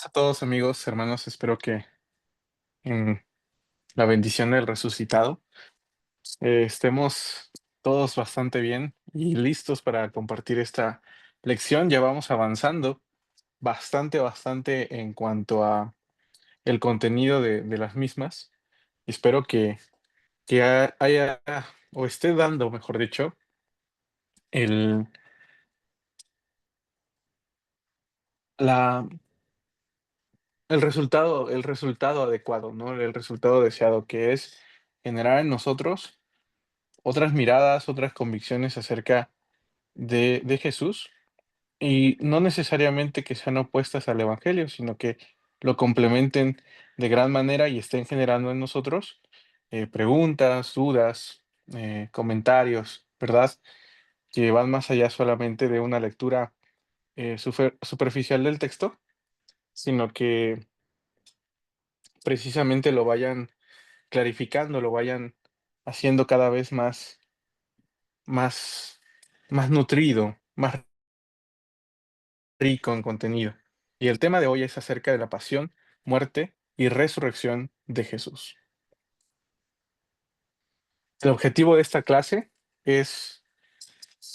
A todos amigos, hermanos, espero que en la bendición del resucitado estemos todos bastante bien y listos para compartir esta lección. Ya vamos avanzando bastante en cuanto a el contenido de las mismas. Espero que haya o esté dando, mejor dicho, el, la, el resultado adecuado, ¿no? El resultado deseado, que es generar en nosotros otras miradas, otras convicciones acerca de Jesús, y no necesariamente que sean opuestas al Evangelio, sino que lo complementen de gran manera y estén generando en nosotros preguntas, dudas, comentarios, ¿verdad? Que van más allá solamente de una lectura superficial del texto, sino que precisamente lo vayan clarificando, lo vayan haciendo cada vez más, más nutrido, más rico en contenido. Y el tema de hoy es acerca de la pasión, muerte y resurrección de Jesús. El objetivo de esta clase es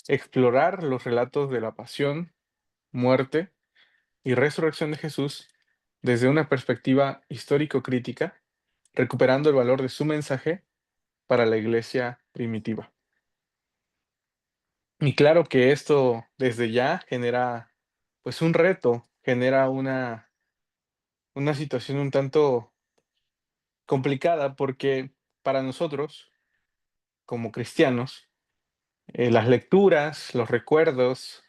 explorar los relatos de la pasión, muerte y resurrección de Jesús desde una perspectiva histórico-crítica, recuperando el valor de su mensaje para la iglesia primitiva. Y claro que esto desde ya genera pues un reto, genera una situación un tanto complicada porque para nosotros, como cristianos, las lecturas, los recuerdos,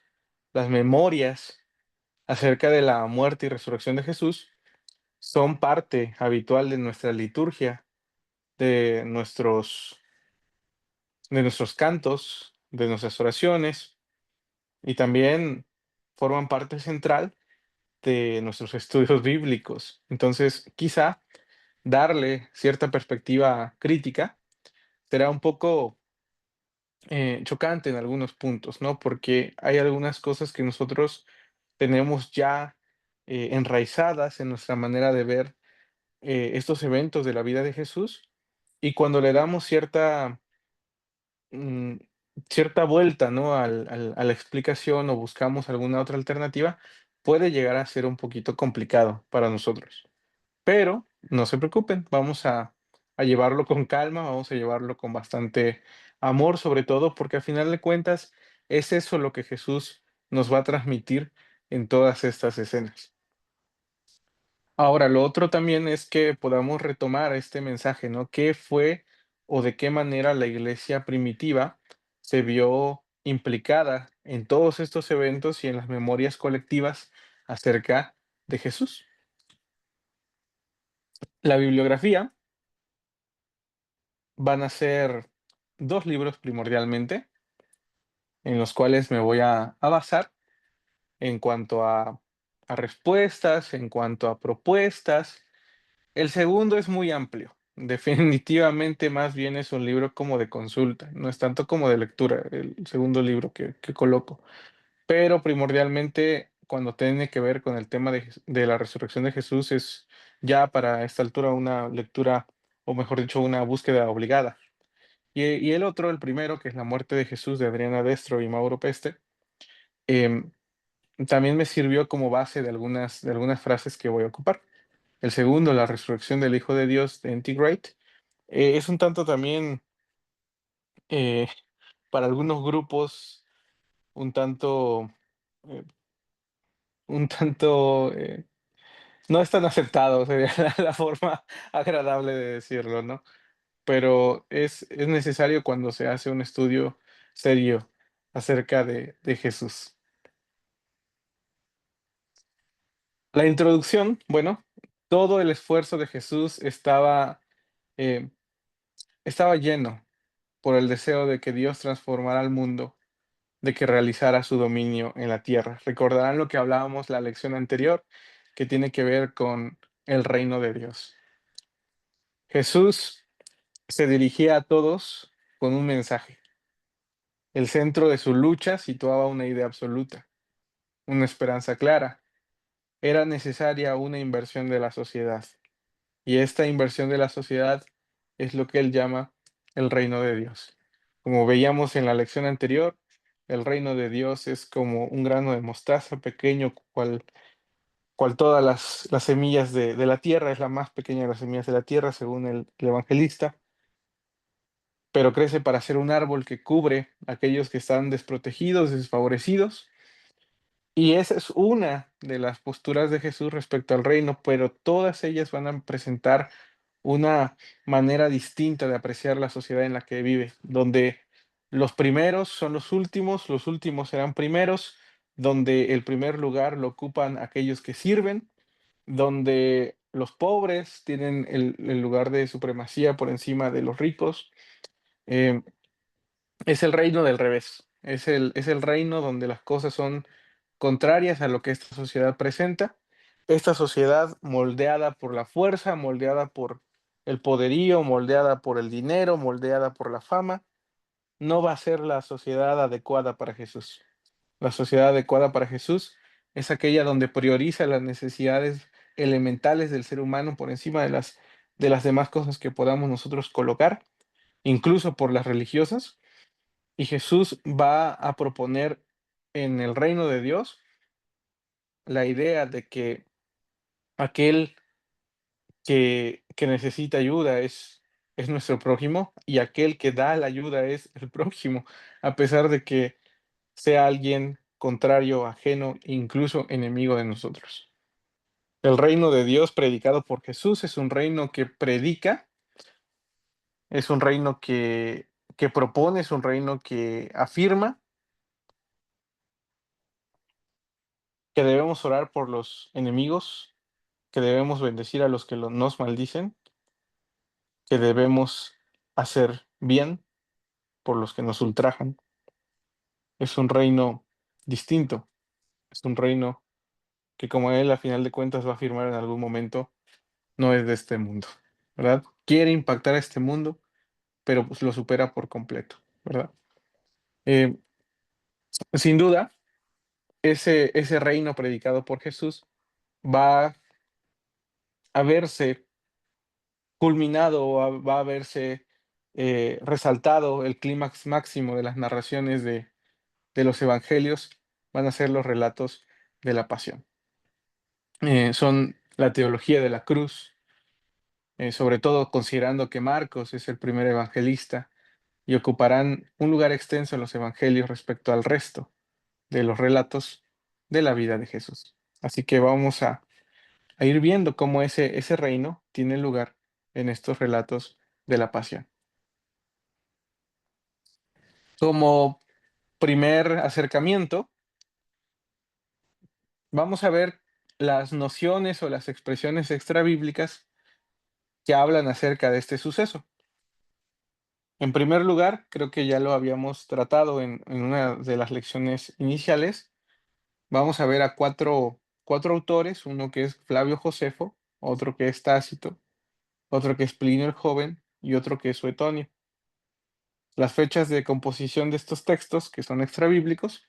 las memorias acerca de la muerte y resurrección de Jesús son parte habitual de nuestra liturgia, de nuestros cantos, de nuestras oraciones y también forman parte central de nuestros estudios bíblicos. Entonces, quizá darle cierta perspectiva crítica será un poco chocante en algunos puntos, ¿no? Porque hay algunas cosas que nosotros tenemos ya enraizadas en nuestra manera de ver estos eventos de la vida de Jesús, y cuando le damos mm, cierta vuelta, ¿no? A la explicación o buscamos alguna otra alternativa, puede llegar a ser un poquito complicado para nosotros. Pero no se preocupen, vamos a llevarlo con calma, vamos a llevarlo con bastante amor, sobre todo porque a final de cuentas es eso lo que Jesús nos va a transmitir en todas estas escenas. Ahora, lo otro también es que podamos retomar este mensaje, ¿no? ¿Qué fue o de qué manera la iglesia primitiva se vio implicada en todos estos eventos y en las memorias colectivas acerca de Jesús? La bibliografía van a ser 2 libros primordialmente, en los cuales me voy a basar en cuanto a respuestas, en cuanto a propuestas. El segundo es muy amplio. Definitivamente, más bien es un libro como de consulta, no es tanto como de lectura, el segundo libro que coloco. Pero primordialmente, cuando tiene que ver con el tema de la resurrección de Jesús, es ya para esta altura una lectura, o mejor dicho, una búsqueda obligada. Y el otro, el primero, que es La muerte de Jesús de Adriana Destro y Mauro Peste, em, también me sirvió como base de algunas frases que voy a ocupar. El segundo, La resurrección del Hijo de Dios de N.T. Wright, es un tanto también, eh, para algunos grupos, un tanto, eh, no es tan aceptado, sería la forma agradable de decirlo, ¿no? Pero es necesario cuando se hace un estudio serio acerca de Jesús. La introducción, bueno, todo el esfuerzo de Jesús eh, estaba lleno por el deseo de que Dios transformara al mundo, de que realizara su dominio en la tierra. Recordarán lo que hablábamos la lección anterior, que tiene que ver con el reino de Dios. Jesús se dirigía a todos con un mensaje. El centro de su lucha situaba una idea absoluta, una esperanza clara, era necesaria una inversión de la sociedad. Y esta inversión de la sociedad es lo que él llama el reino de Dios. Como veíamos en la lección anterior, el reino de Dios es como un grano de mostaza pequeño, cual todas las semillas de la tierra, es la más pequeña de las semillas de la tierra, según el evangelista, pero crece para ser un árbol que cubre a aquellos que están desprotegidos, desfavorecidos. Y esa es una de las posturas de Jesús respecto al reino, pero todas ellas van a presentar una manera distinta de apreciar la sociedad en la que vive, donde los primeros son los últimos serán primeros, donde el primer lugar lo ocupan aquellos que sirven, donde los pobres tienen el lugar de supremacía por encima de los ricos. eh, es el reino del revés, es el reino donde las cosas son contrarias a lo que esta sociedad presenta. Esta sociedad moldeada por la fuerza, moldeada por el poderío, moldeada por el dinero, moldeada por la fama, no va a ser la sociedad adecuada para Jesús. La sociedad adecuada para Jesús es aquella donde prioriza las necesidades elementales del ser humano por encima de las demás cosas que podamos nosotros colocar, incluso por las religiosas. Y Jesús va a proponer en el reino de Dios la idea de que aquel que necesita ayuda es nuestro prójimo, y aquel que da la ayuda es el prójimo, a pesar de que sea alguien contrario, ajeno, incluso enemigo de nosotros. El reino de Dios predicado por Jesús es un reino que predica, es un reino que propone, es un reino que afirma que debemos orar por los enemigos, que debemos bendecir a los que nos maldicen, que debemos hacer bien por los que nos ultrajan. Es un reino distinto, es un reino que, como él a final de cuentas va a afirmar en algún momento, no es de este mundo, ¿verdad? Quiere impactar a este mundo, pero pues lo supera por completo, ¿verdad? Eh, Sin duda, ese reino predicado por Jesús va a verse culminado, o va a verse resaltado el clímax máximo de las narraciones de los evangelios, van a ser los relatos de la pasión. Son la teología de la cruz, sobre todo considerando que Marcos es el primer evangelista, y ocuparán un lugar extenso en los evangelios respecto al resto de los relatos de la vida de Jesús. Así que vamos a ir viendo cómo ese reino tiene lugar en estos relatos de la pasión. Como primer acercamiento, vamos a ver las nociones o las expresiones extrabíblicas que hablan acerca de este suceso. En primer lugar, creo que ya lo habíamos tratado en una de las lecciones iniciales. Vamos a ver a cuatro autores, uno que es Flavio Josefo, otro que es Tácito, otro que es Plinio el Joven y otro que es Suetonio. Las fechas de composición de estos textos, que son extrabíblicos,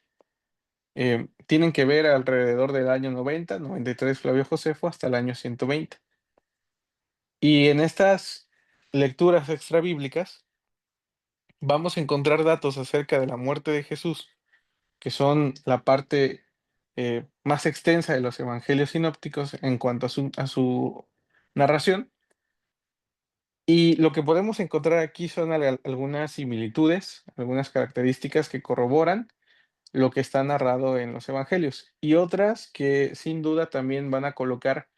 tienen que ver alrededor del año 93 Flavio Josefo hasta el año 120. Y en estas lecturas extrabíblicas vamos a encontrar datos acerca de la muerte de Jesús, que son la parte más extensa de los evangelios sinópticos en cuanto a su narración. Y lo que podemos encontrar aquí son algunas similitudes, algunas características que corroboran lo que está narrado en los evangelios, y otras que sin duda también van a colocar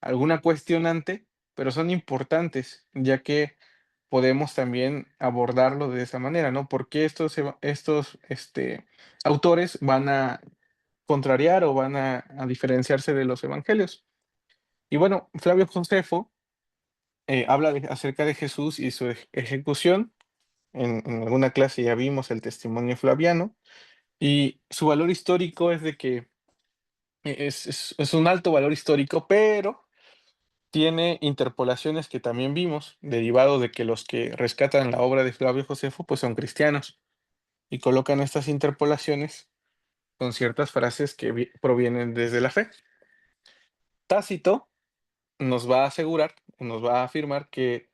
alguna cuestionante, pero son importantes, ya que podemos también abordarlo de esa manera, ¿no? Porque estos autores van a contrariar o van a diferenciarse de los evangelios. Y bueno, Flavio Josefo habla acerca de Jesús y su ejecución. En alguna clase ya vimos el testimonio flaviano, y su valor histórico es de que es un alto valor histórico, pero tiene interpolaciones que también vimos, derivado de que los que rescatan la obra de Flavio Josefo pues son cristianos, y colocan estas interpolaciones con ciertas frases que provienen desde la fe. Tácito nos va a asegurar, nos va a afirmar que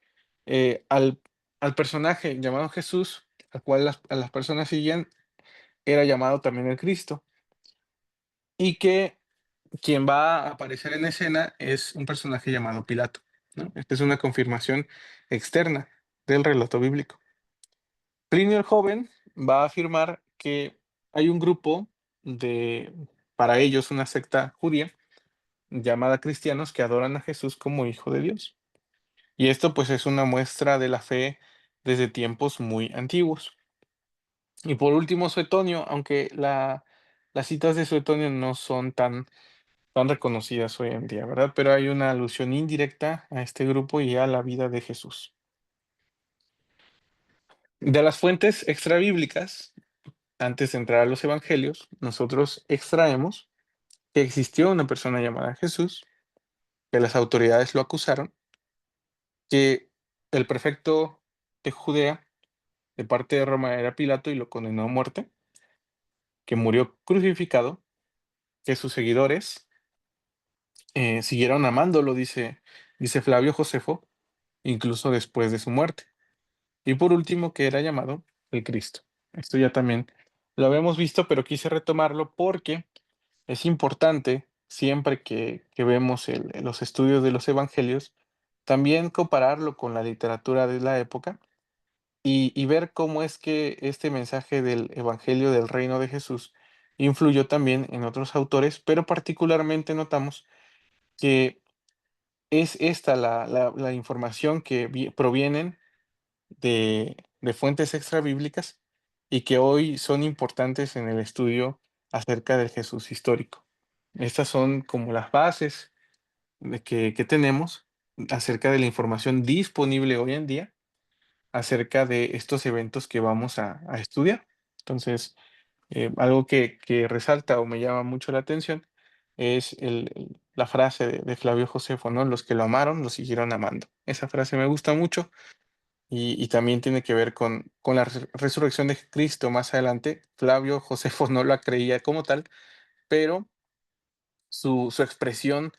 al personaje llamado Jesús, al cual a las personas seguían, era llamado también el Cristo, y que quien va a aparecer en escena es un personaje llamado Pilato, ¿no? Esta es una confirmación externa del relato bíblico. Plinio el Joven va a afirmar que hay un grupo de, para ellos, una secta judía llamada cristianos que adoran a Jesús como hijo de Dios. Y esto pues es una muestra de la fe desde tiempos muy antiguos. Y por último, Suetonio, aunque las citas de Suetonio no son tan reconocidas hoy en día, ¿verdad? Pero hay una alusión indirecta a este grupo y a la vida de Jesús. De las fuentes extrabíblicas, antes de entrar a los evangelios, nosotros extraemos que existió una persona llamada Jesús, que las autoridades lo acusaron, que el prefecto de Judea de parte de Roma era Pilato y lo condenó a muerte, que murió crucificado, que sus seguidores siguieron amándolo, dice Flavio Josefo, incluso después de su muerte. Y por último, que era llamado el Cristo. Esto ya también lo habíamos visto, pero quise retomarlo porque es importante siempre que vemos los estudios de los evangelios, también compararlo con la literatura de la época y ver cómo es que este mensaje del Evangelio del Reino de Jesús influyó también en otros autores, pero particularmente notamos que es esta la información que provienen de fuentes extra bíblicas y que hoy son importantes en el estudio acerca del Jesús histórico. Estas son como las bases que tenemos acerca de la información disponible hoy en día acerca de estos eventos que vamos a estudiar. Entonces, algo que resalta o me llama mucho la atención es la frase de Flavio Josefo, ¿no? Los que lo amaron, lo siguieron amando. Esa frase me gusta mucho y también tiene que ver con la resurrección de Cristo más adelante. Flavio Josefo no la creía como tal, pero su expresión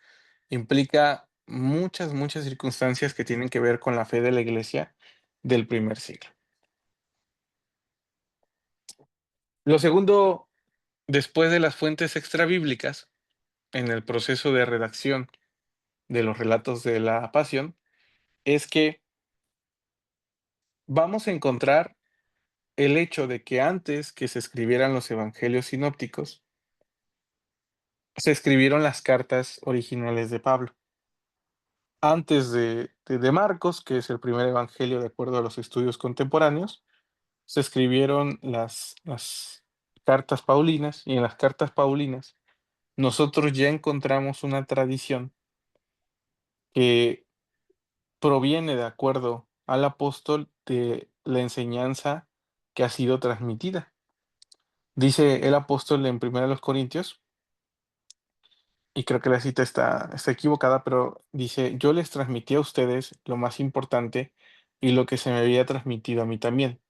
implica muchas circunstancias que tienen que ver con la fe de la iglesia del primer siglo. Lo segundo, después de las fuentes extrabíblicas, en el proceso de redacción de los relatos de la Pasión, es que vamos a encontrar el hecho de que antes que se escribieran los evangelios sinópticos, se escribieron las cartas originales de Pablo. Antes de Marcos, que es el primer evangelio de acuerdo a los estudios contemporáneos, se escribieron las cartas paulinas y en las cartas paulinas nosotros ya encontramos una tradición que proviene de acuerdo al apóstol de la enseñanza que ha sido transmitida. Dice el apóstol en 1 Corintios, y creo que la cita está equivocada, pero dice, yo les transmití a ustedes lo más importante y lo que se me había transmitido a mí también.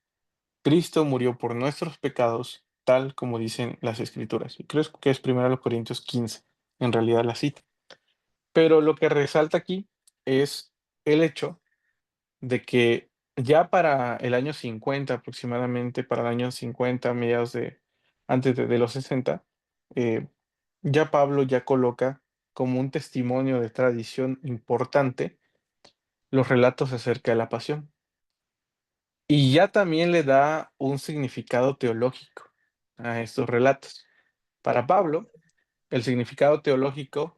Cristo murió por nuestros pecados, tal como dicen las escrituras. Y creo que es 1 Corintios 15, en realidad la cita. Pero lo que resalta aquí es el hecho de que ya para el año 50 aproximadamente, para el año 50 mediados antes de los 60, eh, ya Pablo ya coloca como un testimonio de tradición importante los relatos acerca de la pasión. Y ya también le da un significado teológico a estos relatos. Para Pablo, el significado teológico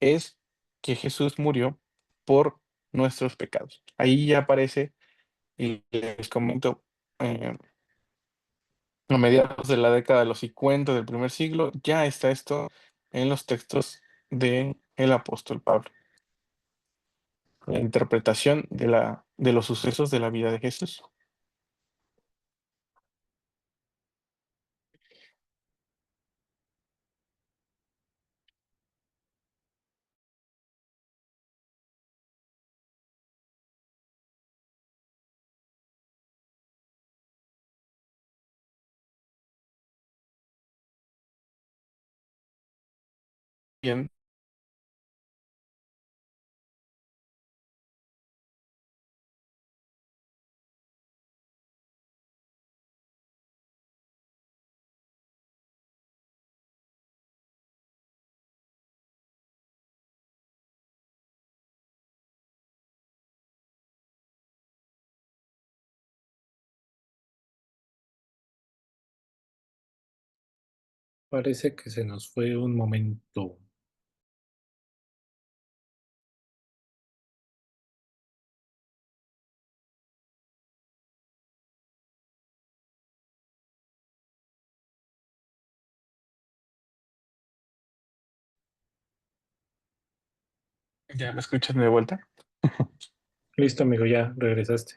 es que Jesús murió por nuestros pecados. Ahí ya aparece, y les comento, eh, a mediados de la década de los 50 del primer siglo, ya está esto en los textos de el apóstol Pablo. La interpretación de los sucesos de la vida de Jesús. Bien, Parece que se nos fue un momento. ¿Ya me escuchan de vuelta? Listo, amigo, ya regresaste.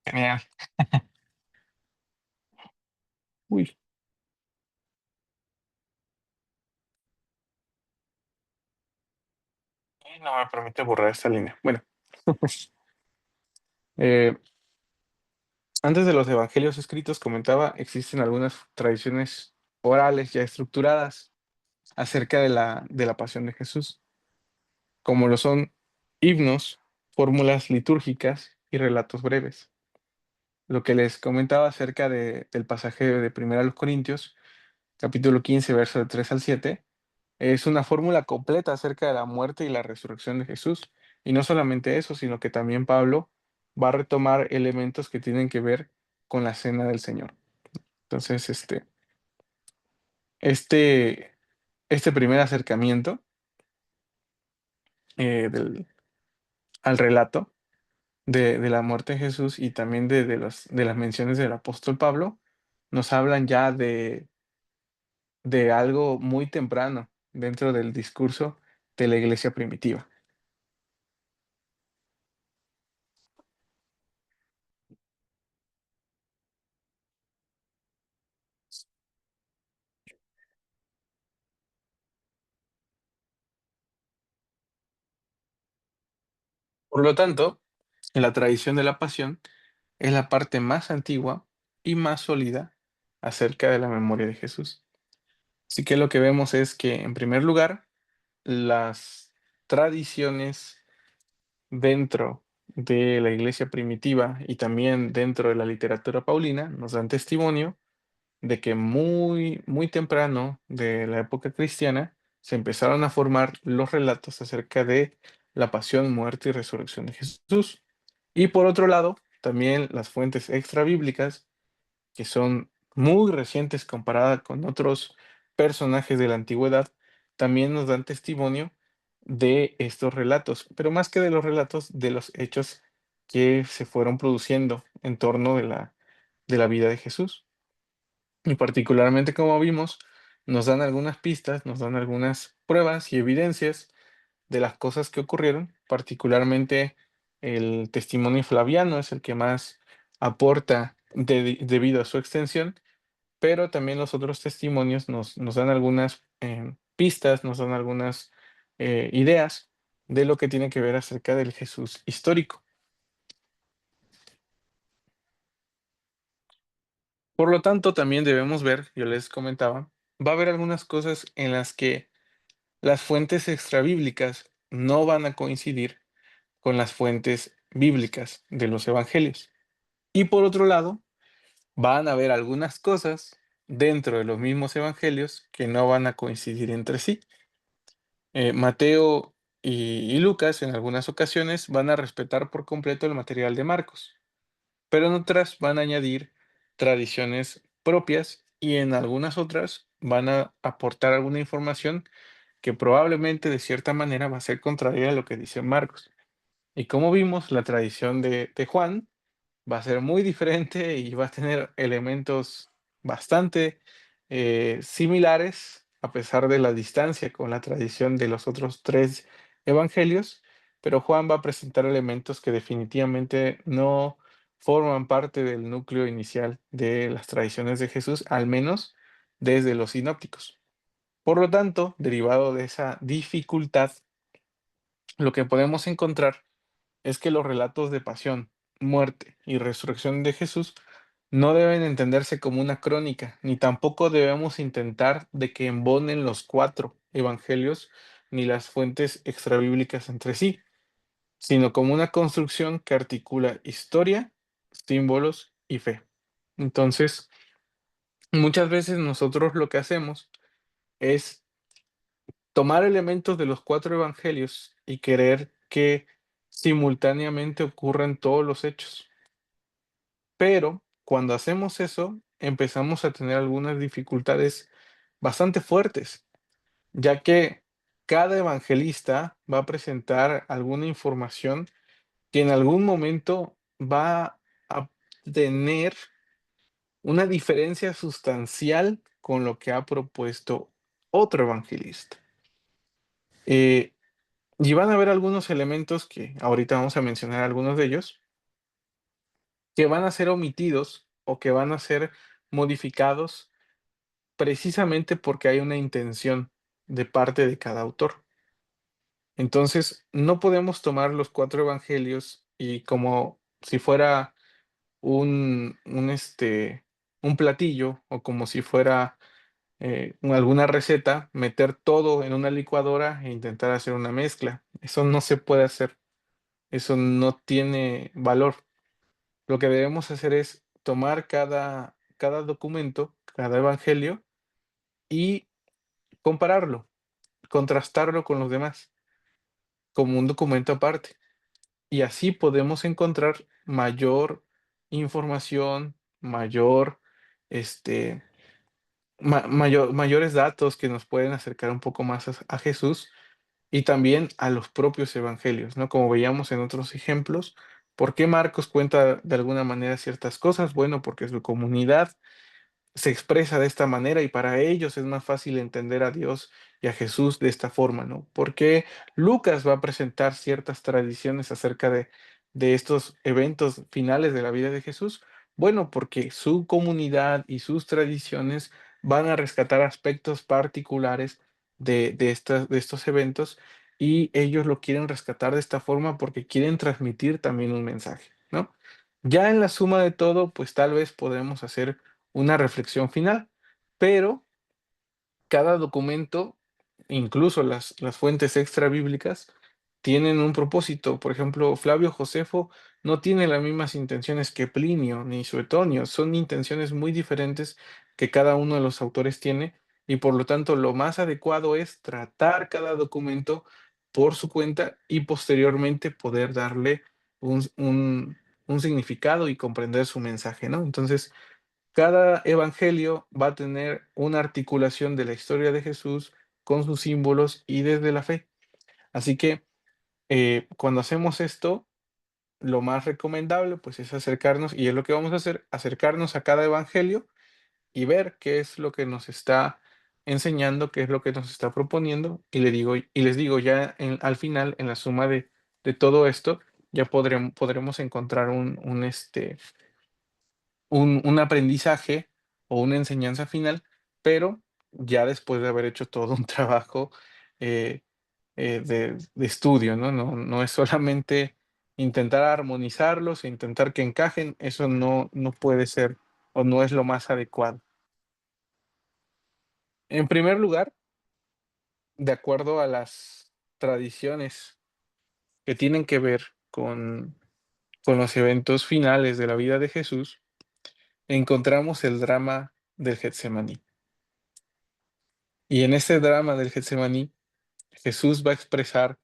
Genial. Uy, no me permite borrar esta línea. Bueno, eh, antes de los evangelios escritos, comentaba, existen algunas tradiciones orales ya estructuradas acerca de la pasión de Jesús, como lo son himnos, fórmulas litúrgicas y relatos breves. Lo que les comentaba acerca del pasaje de Primera a los Corintios, capítulo 15, verso de 3 al 7, es una fórmula completa acerca de la muerte y la resurrección de Jesús. Y no solamente eso, sino que también Pablo va a retomar elementos que tienen que ver con la cena del Señor. Entonces, este, este primer acercamiento al relato de la muerte de Jesús y también de las menciones del apóstol Pablo, nos hablan ya de algo muy temprano dentro del discurso de la iglesia primitiva. Por lo tanto, la tradición de la pasión es la parte más antigua y más sólida acerca de la memoria de Jesús. Así que lo que vemos es que, en primer lugar, las tradiciones dentro de la iglesia primitiva y también dentro de la literatura paulina nos dan testimonio de que muy, muy temprano de la época cristiana se empezaron a formar los relatos acerca de la pasión, muerte y resurrección de Jesús. Y por otro lado, también las fuentes extra bíblicas, que son muy recientes comparadas con otros personajes de la antigüedad, también nos dan testimonio de estos relatos, pero más que de los relatos, de los hechos que se fueron produciendo en torno de la vida de Jesús. Y particularmente, como vimos, nos dan algunas pistas, nos dan algunas pruebas y evidencias de las cosas que ocurrieron. Particularmente el testimonio flaviano es el que más aporta debido a su extensión, pero también los otros testimonios nos dan algunas pistas, nos dan algunas ideas de lo que tiene que ver acerca del Jesús histórico. Por lo tanto, también debemos ver, yo les comentaba, va a haber algunas cosas en las que las fuentes extrabíblicas no van a coincidir con las fuentes bíblicas de los evangelios. Y por otro lado, van a haber algunas cosas dentro de los mismos evangelios que no van a coincidir entre sí. Mateo y Lucas en algunas ocasiones van a respetar por completo el material de Marcos, pero en otras van a añadir tradiciones propias y en algunas otras van a aportar alguna información que probablemente de cierta manera va a ser contraria a lo que dice Marcos. Y como vimos, la tradición de Juan va a ser muy diferente y va a tener elementos bastante similares, a pesar de la distancia con la tradición de los otros tres evangelios, pero Juan va a presentar elementos que definitivamente no forman parte del núcleo inicial de las tradiciones de Jesús, al menos desde los sinópticos. Por lo tanto, derivado de esa dificultad, lo que podemos encontrar es que los relatos de pasión, muerte y resurrección de Jesús no deben entenderse como una crónica, ni tampoco debemos intentar de que embonen los cuatro evangelios ni las fuentes extrabíblicas entre sí, sino como una construcción que articula historia, símbolos y fe. Entonces, muchas veces nosotros lo que hacemos es tomar elementos de los cuatro evangelios y querer que simultáneamente ocurran todos los hechos. Pero cuando hacemos eso, empezamos a tener algunas dificultades bastante fuertes, ya que cada evangelista va a presentar alguna información que en algún momento va a tener una diferencia sustancial con lo que ha propuesto otro evangelista. Eh, y van a haber algunos elementos que ahorita vamos a mencionar algunos de ellos, que van a ser omitidos o que van a ser modificados precisamente porque hay una intención de parte de cada autor. Entonces, no podemos tomar los 4 evangelios y como si fuera un platillo, o como si fuera, alguna receta, meter todo en una licuadora e intentar hacer una mezcla. Eso no se puede hacer, eso no tiene valor. Lo que debemos hacer es tomar cada documento, cada evangelio y compararlo, contrastarlo con los demás, como un documento aparte. Y así podemos encontrar mayor información, mayor, este, mayores datos que nos pueden acercar un poco más a Jesús y también a los propios evangelios, ¿no? Como veíamos en otros ejemplos, ¿por qué Marcos cuenta de alguna manera ciertas cosas? Bueno, porque su comunidad se expresa de esta manera y para ellos es más fácil entender a Dios y a Jesús de esta forma, ¿no? Porque Lucas va a presentar ciertas tradiciones acerca de estos eventos finales de la vida de Jesús. Bueno, porque su comunidad y sus tradiciones van a rescatar aspectos particulares de estos eventos y ellos lo quieren rescatar de esta forma porque quieren transmitir también un mensaje, ¿no? Ya en la suma de todo, pues tal vez podemos hacer una reflexión final, pero cada documento, incluso las fuentes extra bíblicas, tienen un propósito. Por ejemplo, Flavio Josefo no tiene las mismas intenciones que Plinio ni Suetonio, son intenciones muy diferentes que cada uno de los autores tiene y por lo tanto lo más adecuado es tratar cada documento por su cuenta y posteriormente poder darle un significado y comprender su mensaje, ¿no? Entonces, cada evangelio va a tener una articulación de la historia de Jesús con sus símbolos y desde la fe. Así que cuando hacemos esto, lo más recomendable pues es acercarnos, y es lo que vamos a hacer, acercarnos a cada evangelio y ver qué es lo que nos está enseñando, qué es lo que nos está proponiendo, y les digo ya al final, en la suma de todo esto, ya podremos encontrar un aprendizaje o una enseñanza final, pero ya después de haber hecho todo un trabajo eh, de estudio, ¿no? No es solamente intentar armonizarlos e intentar que encajen, eso no puede ser o no es lo más adecuado. En primer lugar, de acuerdo a las tradiciones que tienen que ver con los eventos finales de la vida de Jesús, encontramos el drama del Getsemaní. Y en ese drama del Getsemaní, Jesús va a expresar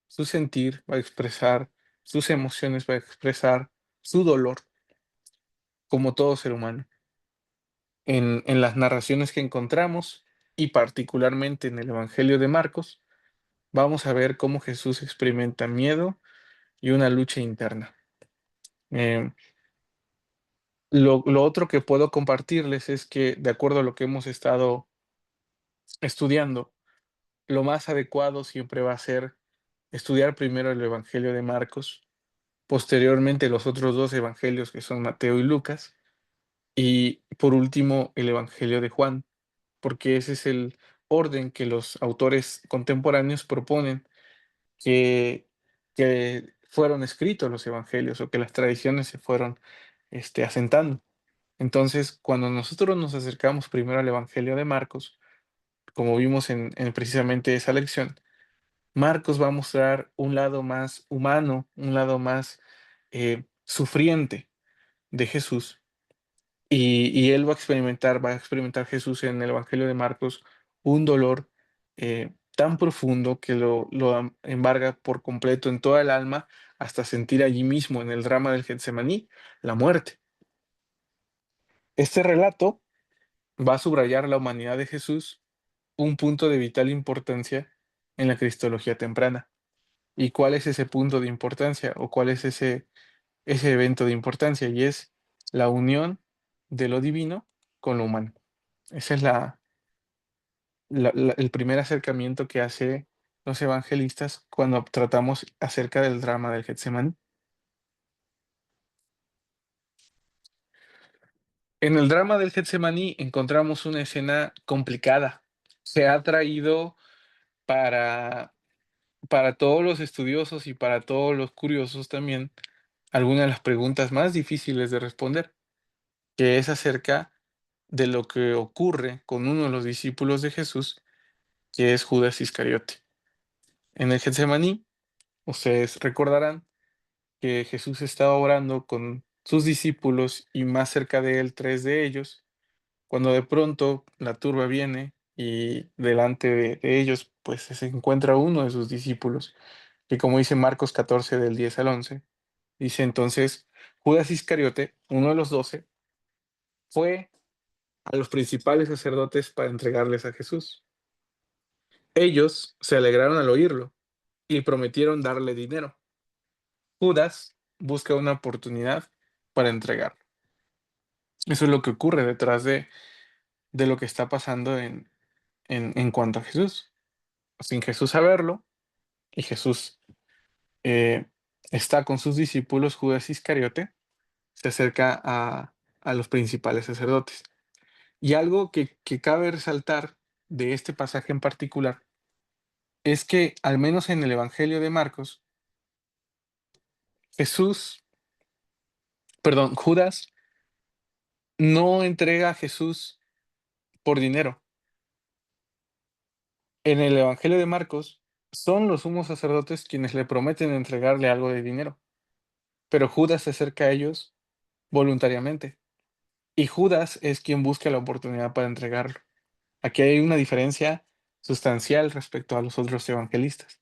su sentir, va a expresar sus emociones, va a expresar su dolor, como todo ser humano. En las narraciones que encontramos, y particularmente en el Evangelio de Marcos, vamos a ver cómo Jesús experimenta miedo y una lucha interna. Em, lo otro que puedo compartirles es que, de acuerdo a lo que hemos estado estudiando, lo más adecuado siempre va a ser estudiar primero el Evangelio de Marcos, posteriormente los otros 2 evangelios que son Mateo y Lucas, y por último el Evangelio de Juan, porque ese es el orden que los autores contemporáneos proponen que, que fueron escritos los evangelios o que las tradiciones se fueron asentando. Entonces, cuando nosotros nos acercamos primero al Evangelio de Marcos, como vimos en precisamente esa lección, Marcos va a mostrar un lado más humano, un lado más sufriente de Jesús. Y él va a experimentar Jesús en el Evangelio de Marcos un dolor tan profundo que lo embarga por completo en toda el alma hasta sentir allí mismo en el drama del Getsemaní la muerte. Este relato va a subrayar la humanidad de Jesús, un punto de vital importancia en la cristología temprana. ¿Y cuál es ese punto de importancia o cuál es ese evento de importancia? Y es la unión de lo divino con lo humano. Ese es el primer acercamiento que hace los evangelistas cuando tratamos acerca del drama del Getsemaní. En el drama del Getsemaní encontramos una escena complicada. Se ha traído para, para todos los estudiosos y para todos los curiosos también algunas de las preguntas más difíciles de responder, que es acerca de lo que ocurre con uno de los discípulos de Jesús, que es Judas Iscariote. En el Getsemaní, ustedes recordarán que Jesús estaba orando con sus discípulos y más cerca de él tres de ellos, cuando de pronto la turba viene y delante de ellos pues se encuentra uno de sus discípulos, que como dice Marcos 14 del 10 al 11, dice entonces Judas Iscariote, uno de los 12, fue a los principales sacerdotes para entregarles a Jesús. Ellos se alegraron al oírlo y prometieron darle dinero. Judas busca una oportunidad para entregarlo. Eso es lo que ocurre detrás de lo que está pasando en cuanto a Jesús. Sin Jesús saberlo, y Jesús eh, está con sus discípulos, Judas Iscariote se acerca a los principales sacerdotes. Y algo que cabe resaltar de este pasaje en particular es que, al menos en el Evangelio de Marcos, Jesús, perdón, Judas no entrega a Jesús por dinero. En el Evangelio de Marcos, son los sumos sacerdotes quienes le prometen entregarle algo de dinero, pero Judas se acerca a ellos voluntariamente, y Judas es quien busca la oportunidad para entregarlo. Aquí hay una diferencia sustancial respecto a los otros evangelistas.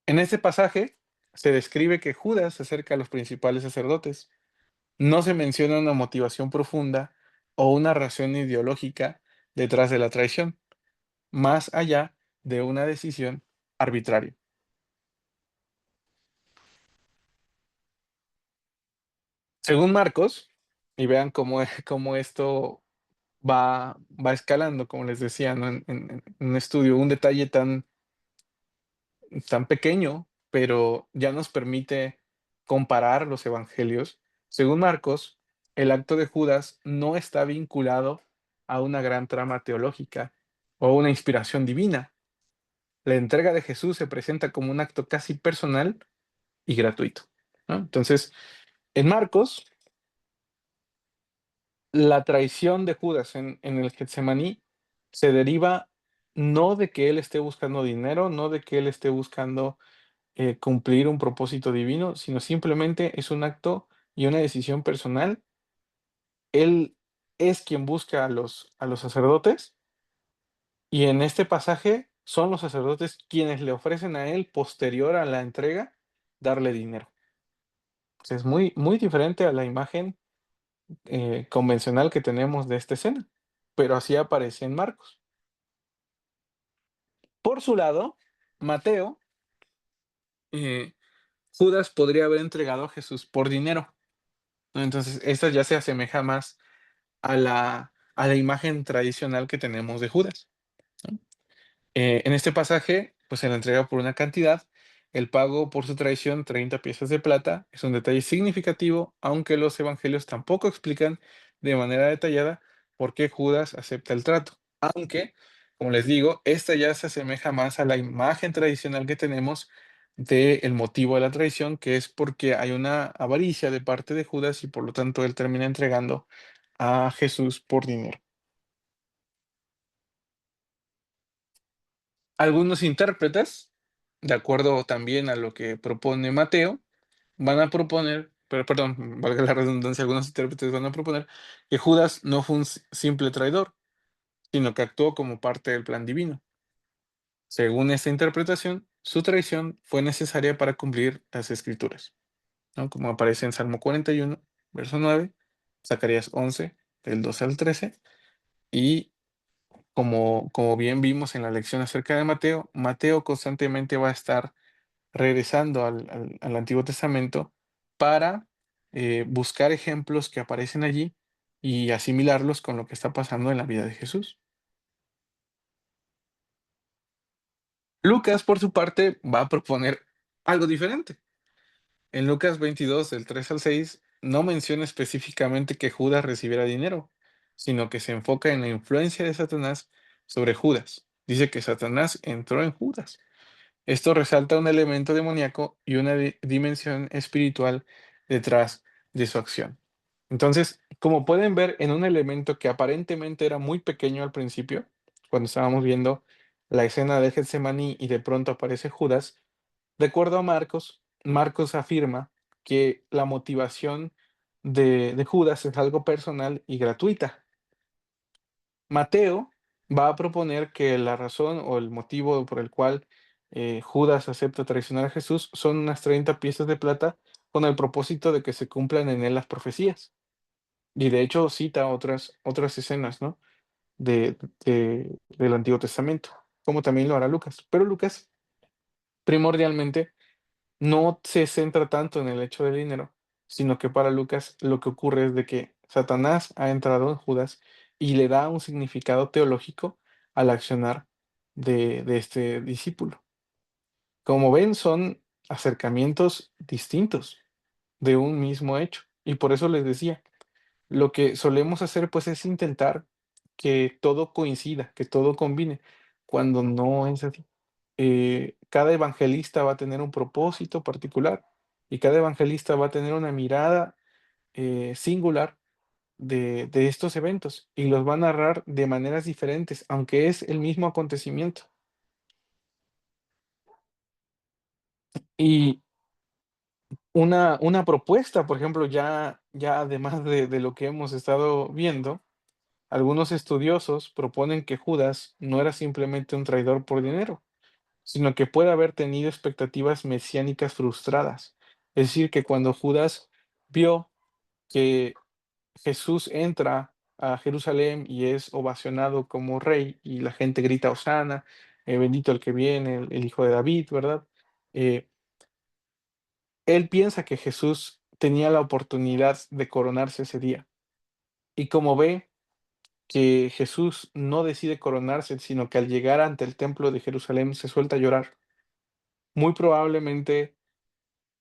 En este pasaje se describe que Judas se acerca a los principales sacerdotes. No se menciona una motivación profunda o una razón ideológica detrás de la traición, más allá de una decisión arbitraria. Según Marcos, y vean cómo esto va escalando, como les decía, ¿no? En un estudio, un detalle tan pequeño, pero ya nos permite comparar los evangelios. Según Marcos, el acto de Judas no está vinculado a una gran trama teológica o una inspiración divina. La entrega de Jesús se presenta como un acto casi personal y gratuito, ¿no? Entonces, en Marcos, la traición de Judas en el Getsemaní se deriva no de que él esté buscando dinero, no de que él esté buscando cumplir un propósito divino, sino simplemente es un acto y una decisión personal. Él es quien busca a los sacerdotes, y en este pasaje son los sacerdotes quienes le ofrecen a él, posterior a la entrega, darle dinero. Es muy, muy diferente a la imagen convencional que tenemos de esta escena, pero así aparece en Marcos. Por su lado, Mateo, eh, Judas podría haber entregado a Jesús por dinero, ¿no? Entonces, esta ya se asemeja más a la imagen tradicional que tenemos de Judas, ¿no? En este pasaje, pues se le entrega por una cantidad, el pago por su traición, 30 piezas de plata, es un detalle significativo, aunque los evangelios tampoco explican de manera detallada por qué Judas acepta el trato. Aunque, como les digo, esta ya se asemeja más a la imagen tradicional que tenemos del motivo de la traición, que es porque hay una avaricia de parte de Judas y por lo tanto él termina entregando a Jesús por dinero. Algunos intérpretes, de acuerdo también a lo que propone Mateo, van a proponer, pero perdón, valga la redundancia, algunos intérpretes van a proponer que Judas no fue un simple traidor, sino que actuó como parte del plan divino. Según esta interpretación, su traición fue necesaria para cumplir las escrituras, ¿no? Como aparece en Salmo 41, verso 9, Zacarías 11 del 12 al 13. Y como bien vimos en la lección acerca de Mateo, Mateo constantemente va a estar regresando al Antiguo Testamento para buscar ejemplos que aparecen allí y asimilarlos con lo que está pasando en la vida de Jesús. Lucas, por su parte, va a proponer algo diferente. En Lucas 22, del 3 al 6, no menciona específicamente que Judas recibiera dinero, sino que se enfoca en la influencia de Satanás sobre Judas. Dice que Satanás entró en Judas. Esto resalta un elemento demoníaco y una dimensión espiritual detrás de su acción. Entonces, como pueden ver en un elemento que aparentemente era muy pequeño al principio, cuando estábamos viendo la escena de Getsemaní y de pronto aparece Judas, de acuerdo a Marcos, Marcos afirma que la motivación de Judas es algo personal y gratuita. Mateo va a proponer que la razón o el motivo por el cual Judas acepta traicionar a Jesús son unas 30 piezas de plata con el propósito de que se cumplan en él las profecías. Y de hecho cita otras escenas, ¿no? Del Antiguo Testamento, como también lo hará Lucas. Pero Lucas primordialmente no se centra tanto en el hecho del dinero, sino que para Lucas lo que ocurre es de que Satanás ha entrado en Judas y le da un significado teológico al accionar de este discípulo. Como ven, son acercamientos distintos de un mismo hecho. Y por eso les decía, lo que solemos hacer pues es intentar que todo coincida, que todo combine, cuando no es así. Cada evangelista va a tener un propósito particular y cada evangelista va a tener una mirada singular de estos eventos y los va a narrar de maneras diferentes, aunque es el mismo acontecimiento. Y una propuesta, por ejemplo, ya además de lo que hemos estado viendo, algunos estudiosos proponen que Judas no era simplemente un traidor por dinero, sino que puede haber tenido expectativas mesiánicas frustradas. Es decir, que cuando Judas vio que Jesús entra a Jerusalén y es ovacionado como rey y la gente grita Hosana, bendito el que viene, el hijo de David, ¿verdad? Eh, Él piensa que Jesús tenía la oportunidad de coronarse ese día. Y como ve que Jesús no decide coronarse, sino que al llegar ante el templo de Jerusalén se suelta a llorar, muy probablemente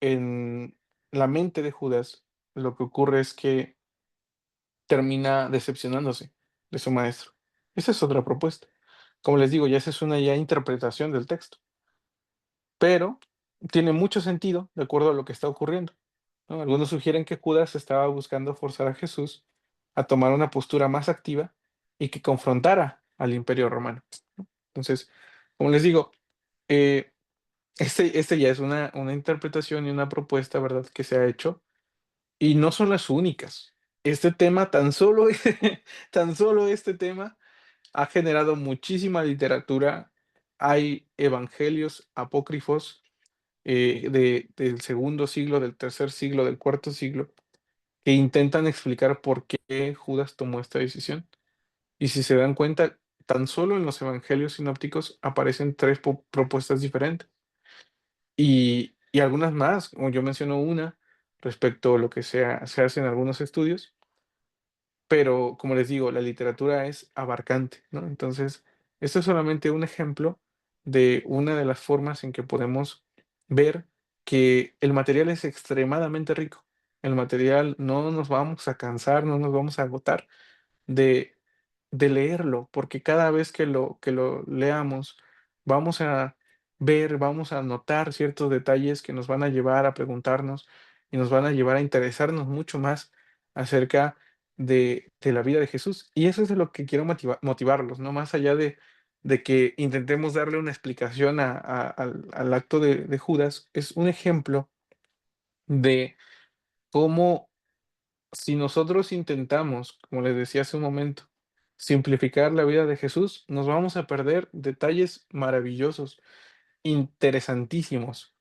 en la mente de Judas lo que ocurre es que termina decepcionándose de su maestro. Esa es otra propuesta. Como les digo, ya esa es una ya interpretación del texto, pero tiene mucho sentido de acuerdo a lo que está ocurriendo, ¿no? Algunos sugieren que Judas estaba buscando forzar a Jesús a tomar una postura más activa y que confrontara al imperio romano. Entonces, como les digo, eh, este ya es una interpretación y una propuesta, ¿verdad?, que se ha hecho, y no son las únicas. Este tema, tan solo, tan solo este tema ha generado muchísima literatura. Hay evangelios apócrifos del segundo siglo, del tercer siglo, del cuarto siglo, que intentan explicar por qué Judas tomó esta decisión. Y si se dan cuenta, tan solo en los evangelios sinópticos aparecen tres propuestas diferentes. Y algunas más, como yo menciono una, respecto a lo que se hace en algunos estudios, pero como les digo, la literatura es abarcante, ¿no? Entonces, esto es solamente un ejemplo de una de las formas en que podemos ver que el material es extremadamente rico. El material no nos vamos a cansar, no nos vamos a agotar de leerlo, porque cada vez que lo leamos, vamos a ver, vamos a notar ciertos detalles que nos van a llevar a preguntarnos y nos van a llevar a interesarnos mucho más acerca de la vida de Jesús. Y eso es de lo que quiero motivarlos, ¿no? Más allá de que intentemos darle una explicación al acto de Judas, es un ejemplo de cómo si nosotros intentamos, como les decía hace un momento, simplificar la vida de Jesús, nos vamos a perder detalles maravillosos, interesantísimos,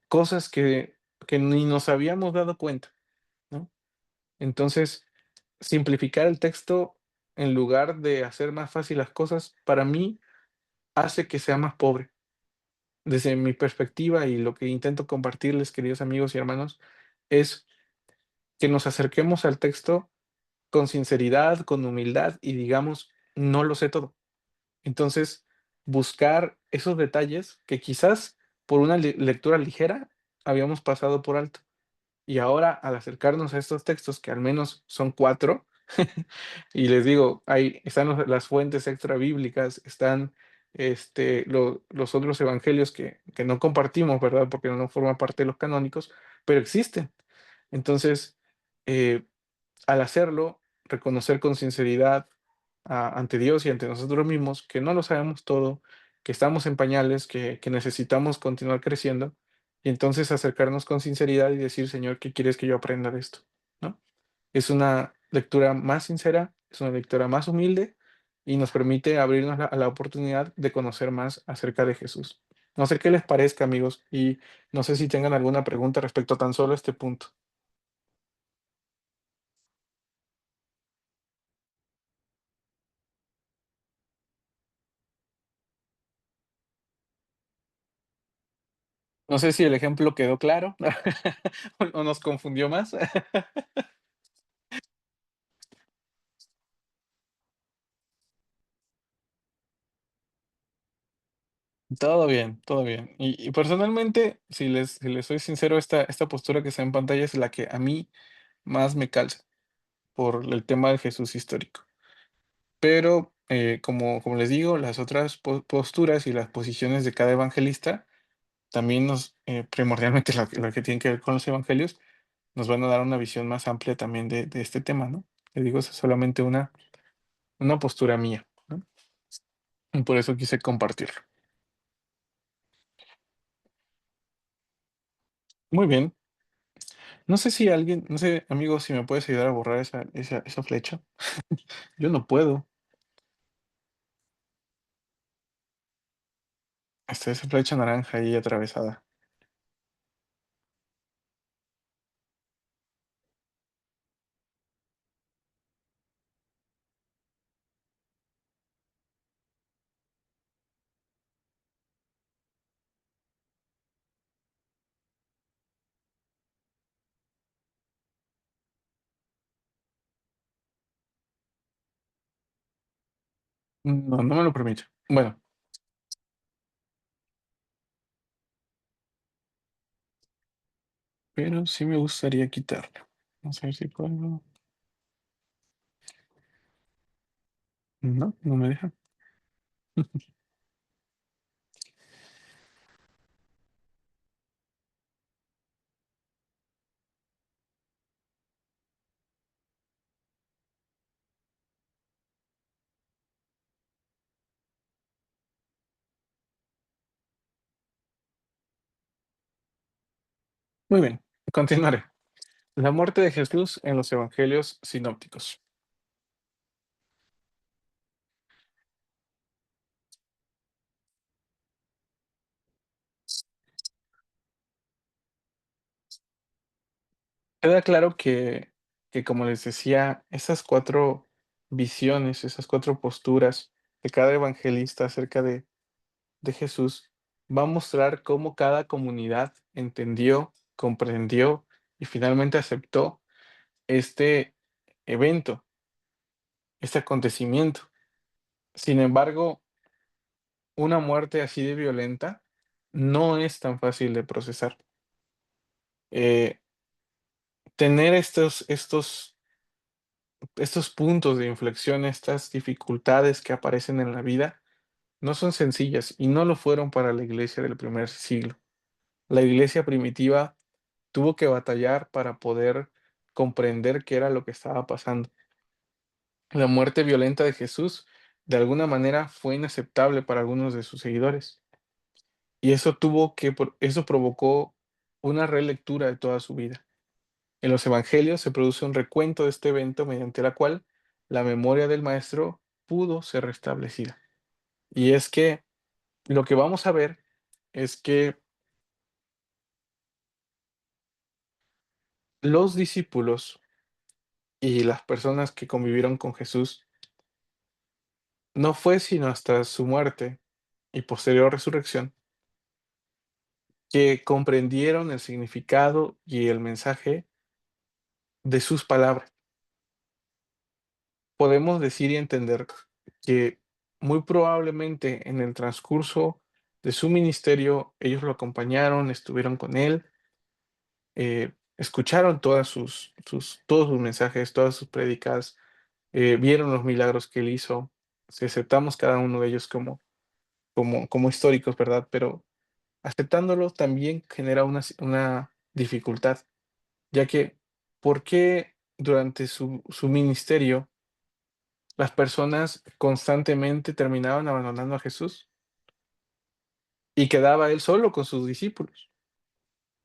cosas que ni nos habíamos dado cuenta, ¿no? Entonces, simplificar el texto en lugar de hacer más fácil las cosas, para mí hace que sea más pobre. Desde mi perspectiva y lo que intento compartirles, queridos amigos y hermanos, es que nos acerquemos al texto con sinceridad, con humildad y digamos, no lo sé todo. Entonces, buscar esos detalles que quizás por una lectura ligera habíamos pasado por alto. Y ahora, al acercarnos a estos textos, que al menos son 4, y les digo, ahí están las fuentes extra bíblicas, están los otros evangelios que no compartimos, ¿verdad? Porque no forman parte de los canónicos, pero existen. Entonces, eh, al hacerlo, reconocer con sinceridad ante Dios y ante nosotros mismos que no lo sabemos todo, que estamos en pañales, que necesitamos continuar creciendo, y entonces acercarnos con sinceridad y decir, Señor, ¿qué quieres que yo aprenda de esto? ¿No? Es una lectura más sincera, es una lectura más humilde y nos permite abrirnos a la oportunidad de conocer más acerca de Jesús. No sé qué les parezca, amigos, y no sé si tengan alguna pregunta respecto a tan solo este punto. No sé si el ejemplo quedó claro o nos confundió más. Todo bien, todo bien. Y personalmente, si les soy sincero, esta postura que está en pantalla es la que a mí más me calza por el tema del Jesús histórico. Pero, como les digo, las otras posturas y las posiciones de cada evangelista también primordialmente lo que tiene que ver con los evangelios, nos van a dar una visión más amplia también de este tema, ¿no? Les digo, esa es solamente una postura mía, ¿no? Y por eso quise compartirlo. Muy bien. No sé si alguien, no sé, amigo, si me puedes ayudar a borrar esa flecha. Yo no puedo. Está esa flecha naranja ahí atravesada. No, no me lo permite. Bueno, pero sí me gustaría quitarlo. Vamos a ver si puedo. No, no me deja. Muy bien, continuaré. La muerte de Jesús en los evangelios sinópticos. Queda claro que, como les decía, esas 4 visiones, esas 4 posturas de cada evangelista acerca de Jesús, va a mostrar cómo cada comunidad entendió, comprendió y finalmente aceptó este evento, este acontecimiento. Sin embargo, una muerte así de violenta no es tan fácil de procesar. Eh, tener estos puntos de inflexión, estas dificultades que aparecen en la vida, no son sencillas y no lo fueron para la iglesia del primer siglo. La iglesia primitiva tuvo que batallar para poder comprender qué era lo que estaba pasando. La muerte violenta de Jesús, de alguna manera, fue inaceptable para algunos de sus seguidores. Y eso provocó una relectura de toda su vida. En los evangelios se produce un recuento de este evento mediante la cual la memoria del maestro pudo ser restablecida. Y es que lo que vamos a ver es que los discípulos y las personas que convivieron con Jesús, no fue sino hasta su muerte y posterior resurrección que comprendieron el significado y el mensaje de sus palabras. Podemos decir y entender que muy probablemente en el transcurso de su ministerio ellos lo acompañaron, estuvieron con él, escucharon todos sus mensajes, todas sus prédicas, vieron los milagros que él hizo. Si aceptamos cada uno de ellos como históricos, ¿verdad? Pero aceptándolo también genera una dificultad, ya que ¿por qué durante su ministerio las personas constantemente terminaban abandonando a Jesús y quedaba él solo con sus discípulos?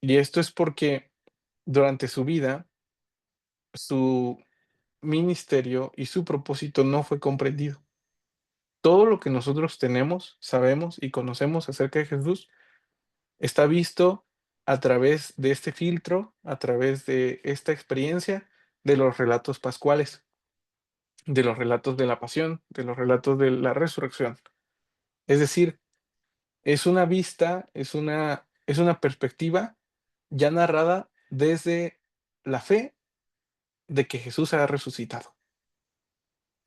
Y esto es porque durante su vida, su ministerio y su propósito no fue comprendido. Todo lo que nosotros tenemos, sabemos y conocemos acerca de Jesús está visto a través de este filtro, a través de esta experiencia de los relatos pascuales, de los relatos de la pasión, de los relatos de la resurrección. Es decir, es una vista, es una perspectiva ya narrada desde la fe de que Jesús ha resucitado.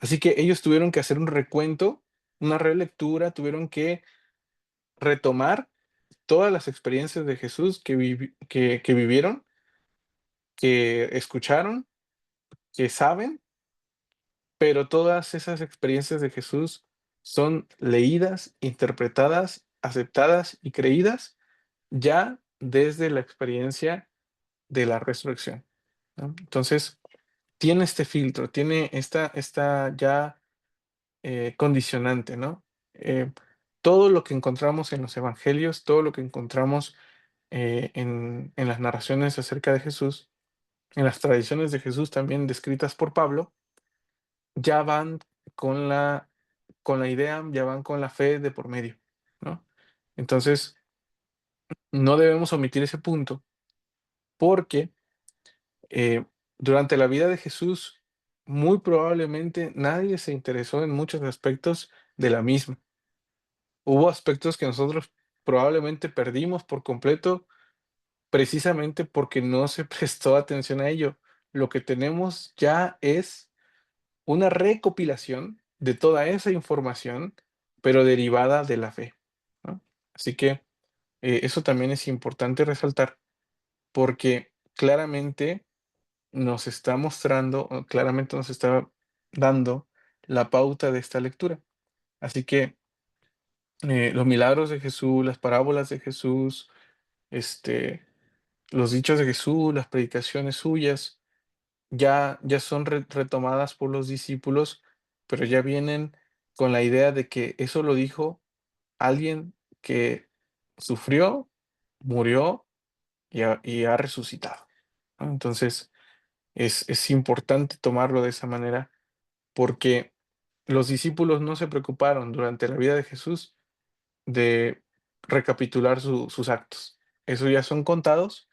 Así que ellos tuvieron que hacer un recuento, una relectura, tuvieron que retomar todas las experiencias de Jesús que vivieron, que escucharon, que saben, pero todas esas experiencias de Jesús son leídas, interpretadas, aceptadas y creídas ya desde la experiencia de la resurrección, ¿no? Entonces, tiene este filtro, tiene esta ya condicionante, ¿no? Todo lo que encontramos en los evangelios, todo lo que encontramos en las narraciones acerca de Jesús, en las tradiciones de Jesús también descritas por Pablo, ya van con la idea, ya van con la fe de por medio, ¿no? Entonces, no debemos omitir ese punto porque eh, durante la vida de Jesús, muy probablemente nadie se interesó en muchos aspectos de la misma. Hubo aspectos que nosotros probablemente perdimos por completo precisamente porque no se prestó atención a ello. Lo que tenemos ya es una recopilación de toda esa información, pero derivada de la fe, ¿no? Así que eso también es importante resaltar porque claramente nos está mostrando, o claramente nos está dando la pauta de esta lectura. Así que los milagros de Jesús, las parábolas de Jesús, este, los dichos de Jesús, las predicaciones suyas, ya son retomadas por los discípulos, pero ya vienen con la idea de que eso lo dijo alguien que sufrió, murió y ha resucitado, ¿no? Entonces, es importante tomarlo de esa manera porque los discípulos no se preocuparon durante la vida de Jesús de recapitular sus actos. Eso ya son contados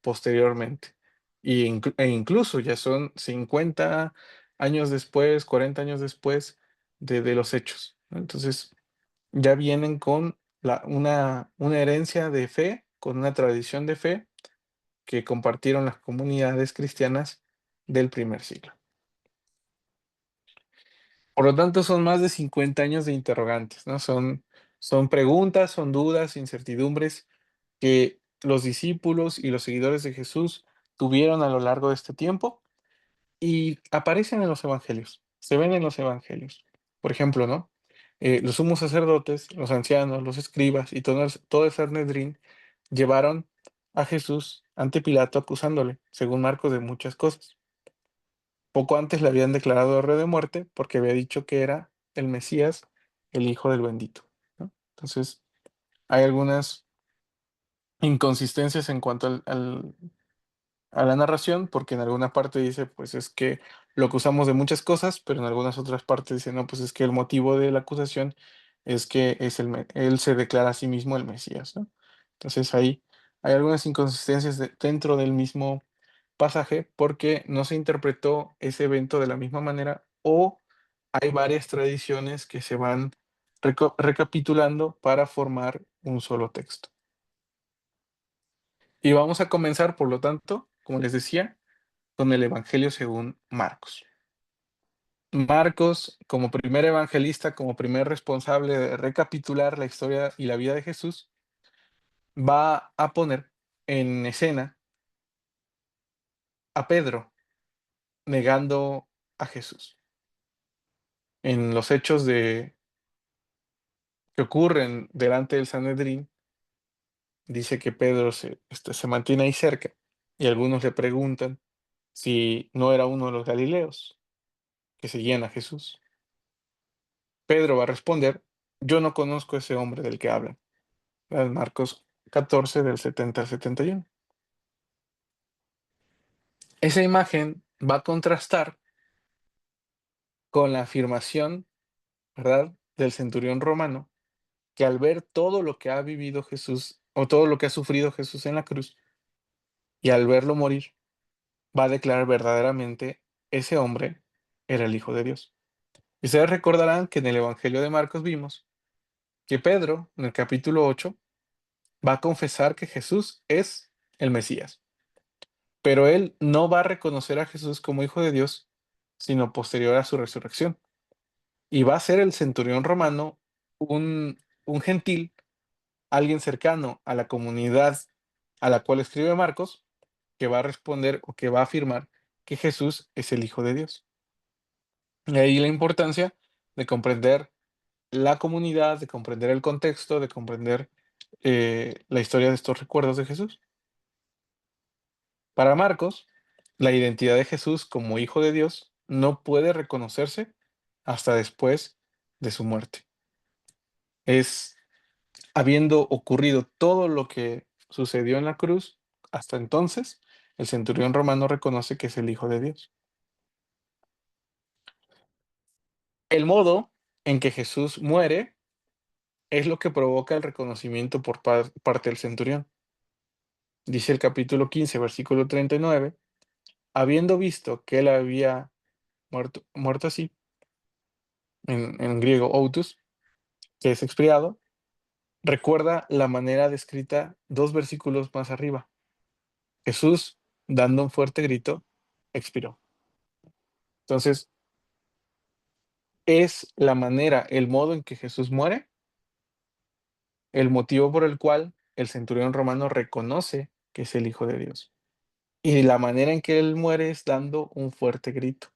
posteriormente. E incluso ya son 50 años después, 40 años después de los hechos, ¿no? Entonces, ya vienen con una herencia de fe, con una tradición de fe que compartieron las comunidades cristianas del primer siglo. Por lo tanto, son más de 50 años de interrogantes, ¿no? Son preguntas, son dudas, incertidumbres que los discípulos y los seguidores de Jesús tuvieron a lo largo de este tiempo y aparecen en los evangelios, se ven en los evangelios. Por ejemplo, ¿no? Los sumos sacerdotes, los ancianos, los escribas y todo el Sanedrín llevaron a Jesús ante Pilato acusándole, según Marcos, de muchas cosas. Poco antes le habían declarado héroe de muerte porque había dicho que era el Mesías, el Hijo del Bendito, ¿no? Entonces, hay algunas inconsistencias en cuanto a la narración, porque en alguna parte dice, pues es que lo acusamos de muchas cosas, pero en algunas otras partes dice, no, pues es que el motivo de la acusación es que él se declara a sí mismo el Mesías, ¿no? Entonces ahí hay algunas inconsistencias dentro del mismo pasaje porque no se interpretó ese evento de la misma manera o hay varias tradiciones que se van recapitulando para formar un solo texto. Y vamos a comenzar, por lo tanto, como les decía, con el Evangelio según Marcos. Marcos, como primer evangelista, como primer responsable de recapitular la historia y la vida de Jesús, va a poner en escena a Pedro negando a Jesús. En los hechos que ocurren delante del Sanedrín, dice que Pedro se mantiene ahí cerca y algunos le preguntan si no era uno de los galileos que seguían a Jesús. Pedro va a responder, yo no conozco a ese hombre del que hablan. ¿Verdad? Marcos 14 del 70 al 71. Esa imagen va a contrastar con la afirmación, ¿verdad?, del centurión romano, que al ver todo lo que ha vivido Jesús o todo lo que ha sufrido Jesús en la cruz y al verlo morir, va a declarar verdaderamente ese hombre era el Hijo de Dios. Y ustedes recordarán que en el Evangelio de Marcos vimos que Pedro, en el capítulo 8, va a confesar que Jesús es el Mesías, pero él no va a reconocer a Jesús como Hijo de Dios, sino posterior a su resurrección. Y va a ser el centurión romano un gentil, alguien cercano a la comunidad a la cual escribe Marcos, que va a responder o que va a afirmar que Jesús es el Hijo de Dios. Y ahí la importancia de comprender la comunidad, de comprender el contexto, de comprender la historia de estos recuerdos de Jesús. Para Marcos, la identidad de Jesús como Hijo de Dios no puede reconocerse hasta después de su muerte. Es habiendo ocurrido todo lo que sucedió en la cruz, hasta entonces, el centurión romano reconoce que es el Hijo de Dios. El modo en que Jesús muere es lo que provoca el reconocimiento por parte del centurión. Dice el capítulo 15, versículo 39, habiendo visto que él había muerto así, en griego autos, que es expiado, recuerda la manera descrita 2 versículos más arriba. Jesús, dando un fuerte grito, expiró. Entonces, es la manera, el modo en que Jesús muere, el motivo por el cual el centurión romano reconoce que es el Hijo de Dios. Y la manera en que él muere es dando un fuerte grito.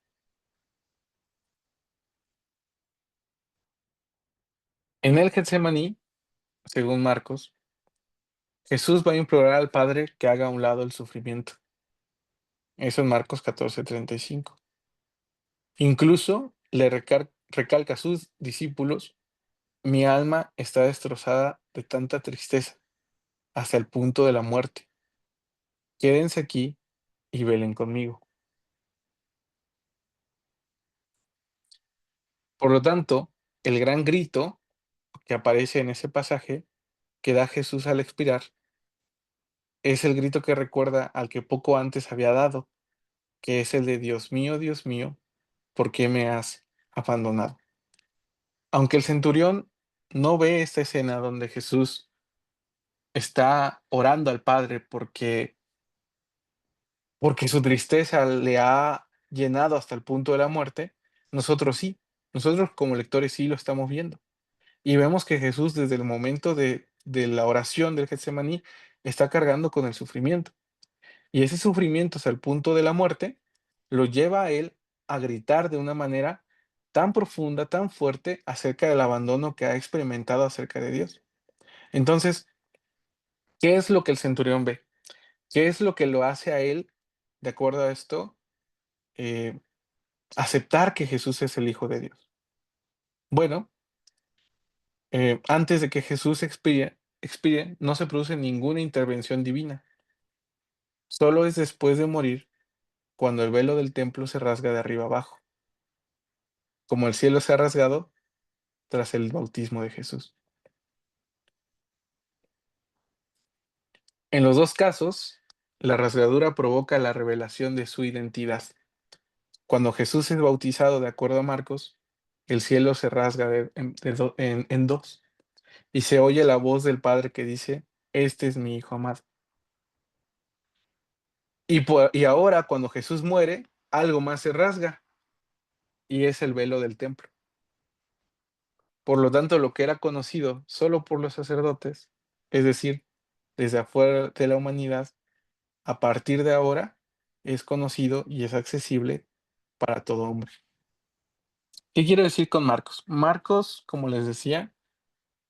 En el Getsemaní, según Marcos, Jesús va a implorar al Padre que haga a un lado el sufrimiento. Eso en Marcos 14:35. Incluso le recalca a sus discípulos, mi alma está destrozada de tanta tristeza, hasta el punto de la muerte. Quédense aquí y velen conmigo. Por lo tanto, el gran grito que aparece en ese pasaje que da Jesús al expirar es el grito que recuerda al que poco antes había dado, que es el de Dios mío, ¿por qué me has abandonado? Aunque el centurión no ve esta escena donde Jesús está orando al Padre porque su tristeza le ha llenado hasta el punto de la muerte, nosotros sí, nosotros como lectores sí lo estamos viendo. Y vemos que Jesús desde el momento de la oración del Getsemaní está cargando con el sufrimiento. Y ese sufrimiento hasta el punto de la muerte lo lleva a él a gritar de una manera tan profunda, tan fuerte acerca del abandono que ha experimentado acerca de Dios. Entonces, ¿qué es lo que el centurión ve? ¿Qué es lo que lo hace a él, de acuerdo a esto, eh, aceptar que Jesús es el Hijo de Dios? Bueno, antes de que Jesús expire, no se produce ninguna intervención divina. Solo es después de morir cuando el velo del templo se rasga de arriba abajo, como el cielo se ha rasgado tras el bautismo de Jesús. En los dos casos, La rasgadura provoca la revelación de su identidad. Cuando Jesús es bautizado, de acuerdo a Marcos, el cielo se rasga en dos y se oye la voz del Padre que dice, este es mi Hijo amado. Y ahora, cuando Jesús muere, algo más se rasga y es el velo del templo. Por lo tanto, lo que era conocido solo por los sacerdotes, es decir, desde afuera de la humanidad, a partir de ahora es conocido y es accesible para todo hombre. ¿Qué quiero decir con Marcos? Marcos, como les decía,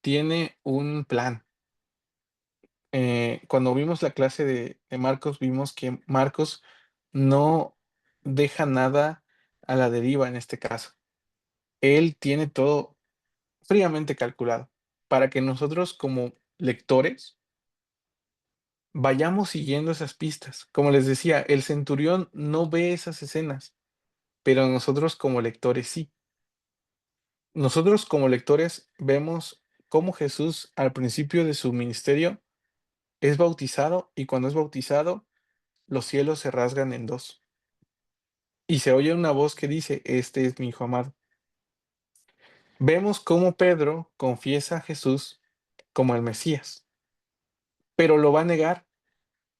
tiene un plan. Cuando vimos la clase de Marcos, vimos que Marcos no deja nada a la deriva en este caso. Él tiene todo fríamente calculado para que nosotros como lectores vayamos siguiendo esas pistas. Como les decía, el centurión no ve esas escenas, pero nosotros como lectores sí. Nosotros como lectores vemos cómo Jesús al principio de su ministerio es bautizado y cuando es bautizado los cielos se rasgan en dos y se oye una voz que dice, este es mi Hijo amado. Vemos cómo Pedro confiesa a Jesús como el Mesías, pero lo va a negar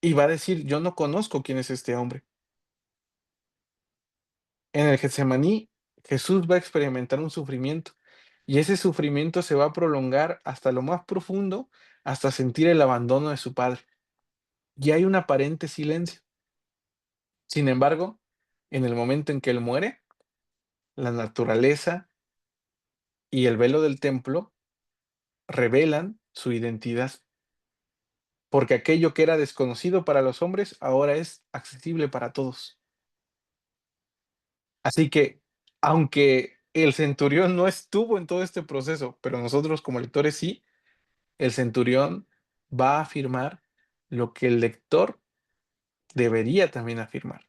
y va a decir, yo no conozco quién es este hombre. En el Getsemaní, Jesús va a experimentar un sufrimiento y ese sufrimiento se va a prolongar hasta lo más profundo, hasta sentir el abandono de su Padre. Y hay un aparente silencio. Sin embargo, en el momento en que él muere, la naturaleza y el velo del templo revelan su identidad, porque aquello que era desconocido para los hombres ahora es accesible para todos. Así que, aunque el centurión no estuvo en todo este proceso, pero nosotros como lectores sí, el centurión va a afirmar lo que el lector debería también afirmar,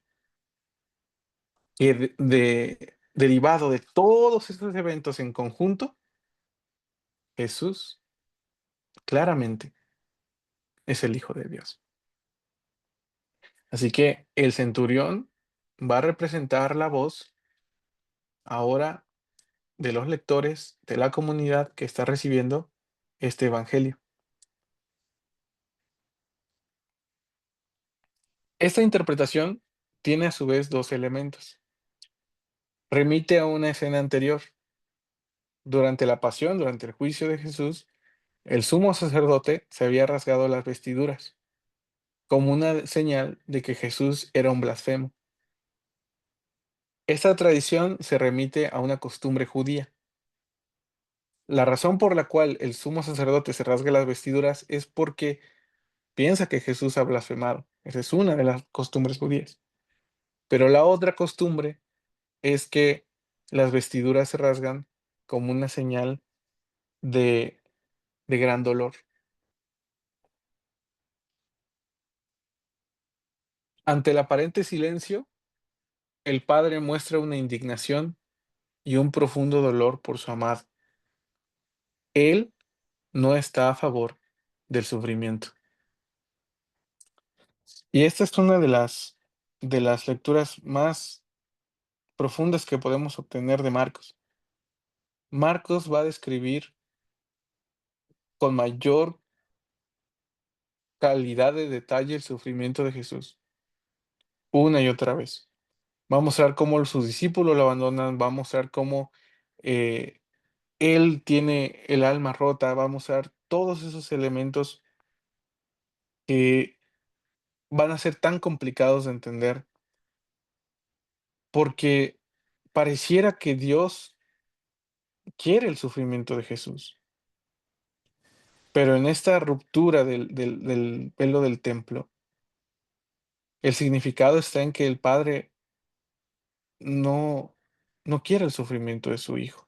que derivado de todos estos eventos en conjunto, Jesús claramente es el Hijo de Dios. Así que el centurión va a representar la voz ahora de los lectores, de la comunidad que está recibiendo este evangelio. Esta interpretación tiene a su vez dos elementos. Remite a una escena anterior. Durante la pasión, durante el juicio de Jesús, el sumo sacerdote se había rasgado las vestiduras, como una señal de que Jesús era un blasfemo. Esta tradición se remite a una costumbre judía. La razón por la cual el sumo sacerdote se rasga las vestiduras es porque piensa que Jesús ha blasfemado. Esa es una de las costumbres judías. Pero la otra costumbre es que las vestiduras se rasgan como una señal de, de gran dolor. Ante el aparente silencio, el padre muestra una indignación y un profundo dolor por su amado. Él no está a favor del sufrimiento. Y esta es una de las lecturas más profundas que podemos obtener de Marcos. Marcos va a describir con mayor calidad de detalle el sufrimiento de Jesús, una y otra vez. Va a mostrar cómo sus discípulos lo abandonan, va a mostrar cómo eh, él tiene el alma rota, va a mostrar todos esos elementos que van a ser tan complicados de entender, porque pareciera que Dios quiere el sufrimiento de Jesús, pero en esta ruptura del velo del templo, el significado está en que el Padre no, no quiere el sufrimiento de su Hijo.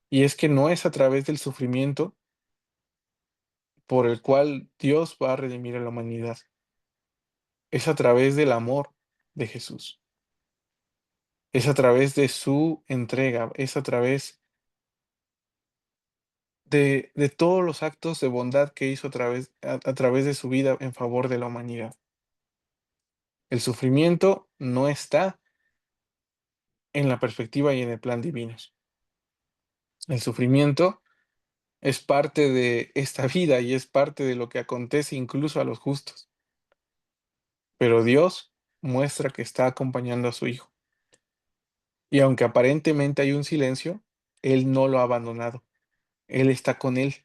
Y es que no es a través del sufrimiento por el cual Dios va a redimir a la humanidad. Es a través del amor de Jesús. Es a través de su entrega. Es a través de todos los actos de bondad que hizo a través de su vida en favor de la humanidad. El sufrimiento no está en la perspectiva y en el plan divinos. El sufrimiento es parte de esta vida y es parte de lo que acontece incluso a los justos. Pero Dios muestra que está acompañando a su Hijo. Y aunque aparentemente hay un silencio, Él no lo ha abandonado. Él está con Él.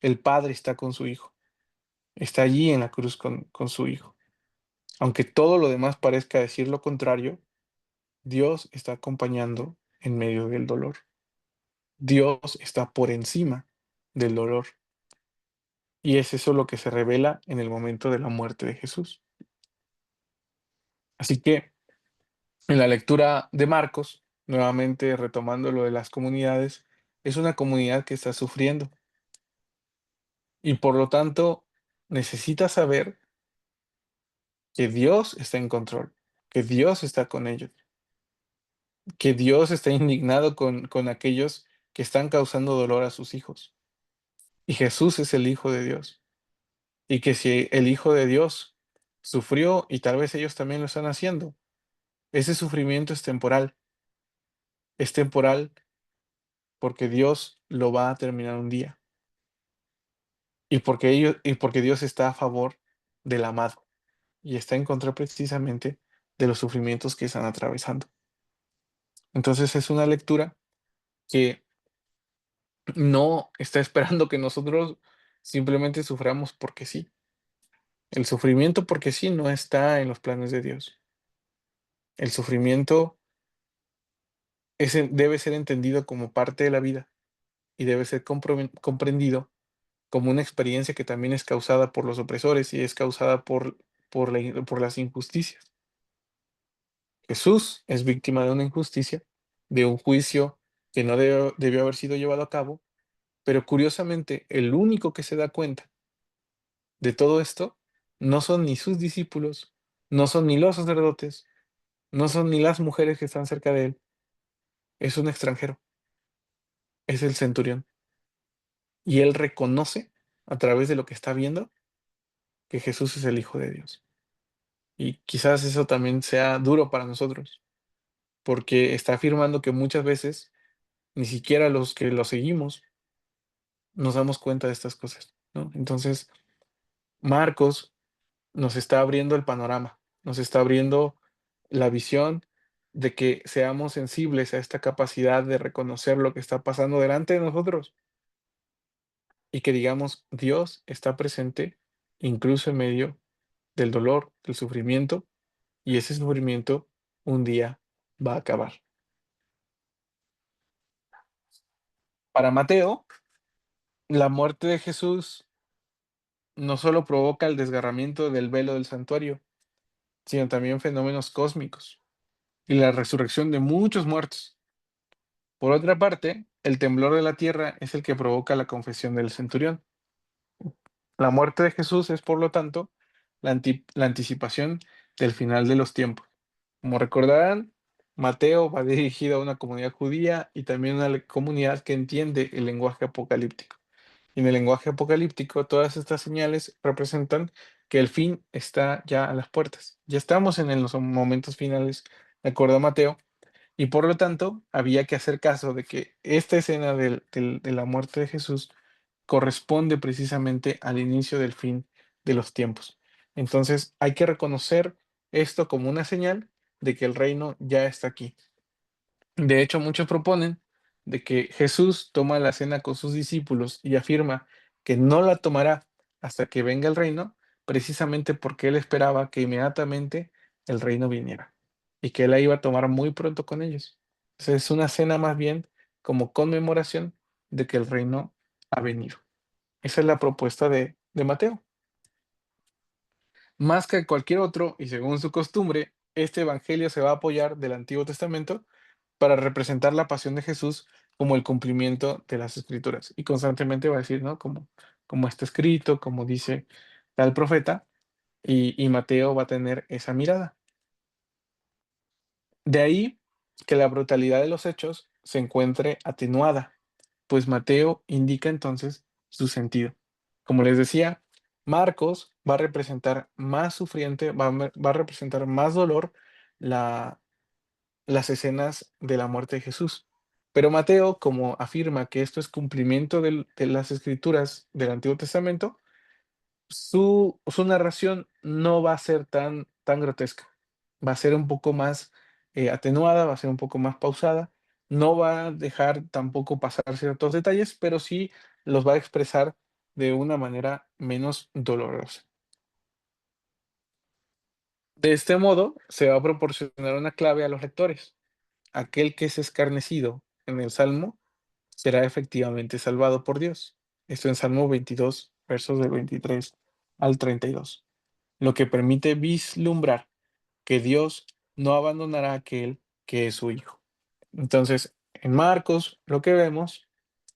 El Padre está con su Hijo. Está allí en la cruz con su Hijo. Aunque todo lo demás parezca decir lo contrario, Dios está acompañando en medio del dolor. Dios está por encima del dolor. Y es eso lo que se revela en el momento de la muerte de Jesús. Así que en la lectura de Marcos, nuevamente retomando lo de las comunidades, es una comunidad que está sufriendo y por lo tanto necesita saber que Dios está en control, que Dios está con ellos, que Dios está indignado con aquellos que están causando dolor a sus hijos. Y Jesús es el Hijo de Dios. Y que si el Hijo de Dios sufrió y tal vez ellos también lo están haciendo, ese sufrimiento es temporal porque Dios lo va a terminar un día y porque Dios está a favor del amado y está en contra precisamente de los sufrimientos que están atravesando. Entonces es una lectura que no está esperando que nosotros simplemente suframos porque sí. El sufrimiento porque sí no está en los planes de Dios. El sufrimiento debe ser entendido como parte de la vida y debe ser comprendido como una experiencia que también es causada por los opresores y es causada por las injusticias. Jesús es víctima de una injusticia, de un juicio que no debió haber sido llevado a cabo, pero curiosamente el único que se da cuenta de todo esto no son ni sus discípulos, no son ni los sacerdotes, no son ni las mujeres que están cerca de él, es un extranjero, es el centurión. Y él reconoce a través de lo que está viendo que Jesús es el Hijo de Dios. Y quizás eso también sea duro para nosotros, porque está afirmando que muchas veces ni siquiera los que lo seguimos nos damos cuenta de estas cosas, ¿no? Entonces, Marcos nos está abriendo el panorama, nos está abriendo la visión de que seamos sensibles a esta capacidad de reconocer lo que está pasando delante de nosotros y que digamos, Dios está presente incluso en medio del dolor, del sufrimiento, y ese sufrimiento un día va a acabar. Para Mateo, la muerte de Jesús no solo provoca el desgarramiento del velo del santuario, sino también fenómenos cósmicos y la resurrección de muchos muertos. Por otra parte, el temblor de la tierra es el que provoca la confesión del centurión. La muerte de Jesús es, por lo tanto, la anticipación del final de los tiempos. Como recordarán, Mateo va dirigido a una comunidad judía y también a una comunidad que entiende el lenguaje apocalíptico. Y en el lenguaje apocalíptico, todas estas señales representan que el fin está ya a las puertas. Ya estamos en los momentos finales, de acuerdo a Mateo, y por lo tanto había que hacer caso de que esta escena de la muerte de Jesús corresponde precisamente al inicio del fin de los tiempos. Entonces hay que reconocer esto como una señal de que el reino ya está aquí. De hecho, muchos proponen de que Jesús toma la cena con sus discípulos y afirma que no la tomará hasta que venga el reino, precisamente porque él esperaba que inmediatamente el reino viniera y que él la iba a tomar muy pronto con ellos. Entonces, es una cena más bien como conmemoración de que el reino ha venido. Esa es la propuesta de Mateo. Más que cualquier otro, y según su costumbre, este evangelio se va a apoyar del Antiguo Testamento para representar la pasión de Jesús como el cumplimiento de las Escrituras. Y constantemente va a decir, ¿no? Como está escrito, como dice tal profeta, y Mateo va a tener esa mirada. De ahí que la brutalidad de los hechos se encuentre atenuada, pues Mateo indica entonces su sentido. Como les decía, Marcos va a representar más sufriente, va a representar más dolor la, las escenas de la muerte de Jesús. Pero Mateo, como afirma que esto es cumplimiento de las escrituras del Antiguo Testamento, su narración no va a ser tan grotesca. Va a ser un poco más atenuada, va a ser un poco más pausada. No va a dejar tampoco pasar ciertos detalles, pero sí los va a expresar de una manera menos dolorosa. De este modo, se va a proporcionar una clave a los lectores. Aquel que es escarnecido en el Salmo será efectivamente salvado por Dios. Esto en Salmo 22, versos del 23 al 32, lo que permite vislumbrar que Dios no abandonará a aquel que es su Hijo. Entonces, en Marcos lo que vemos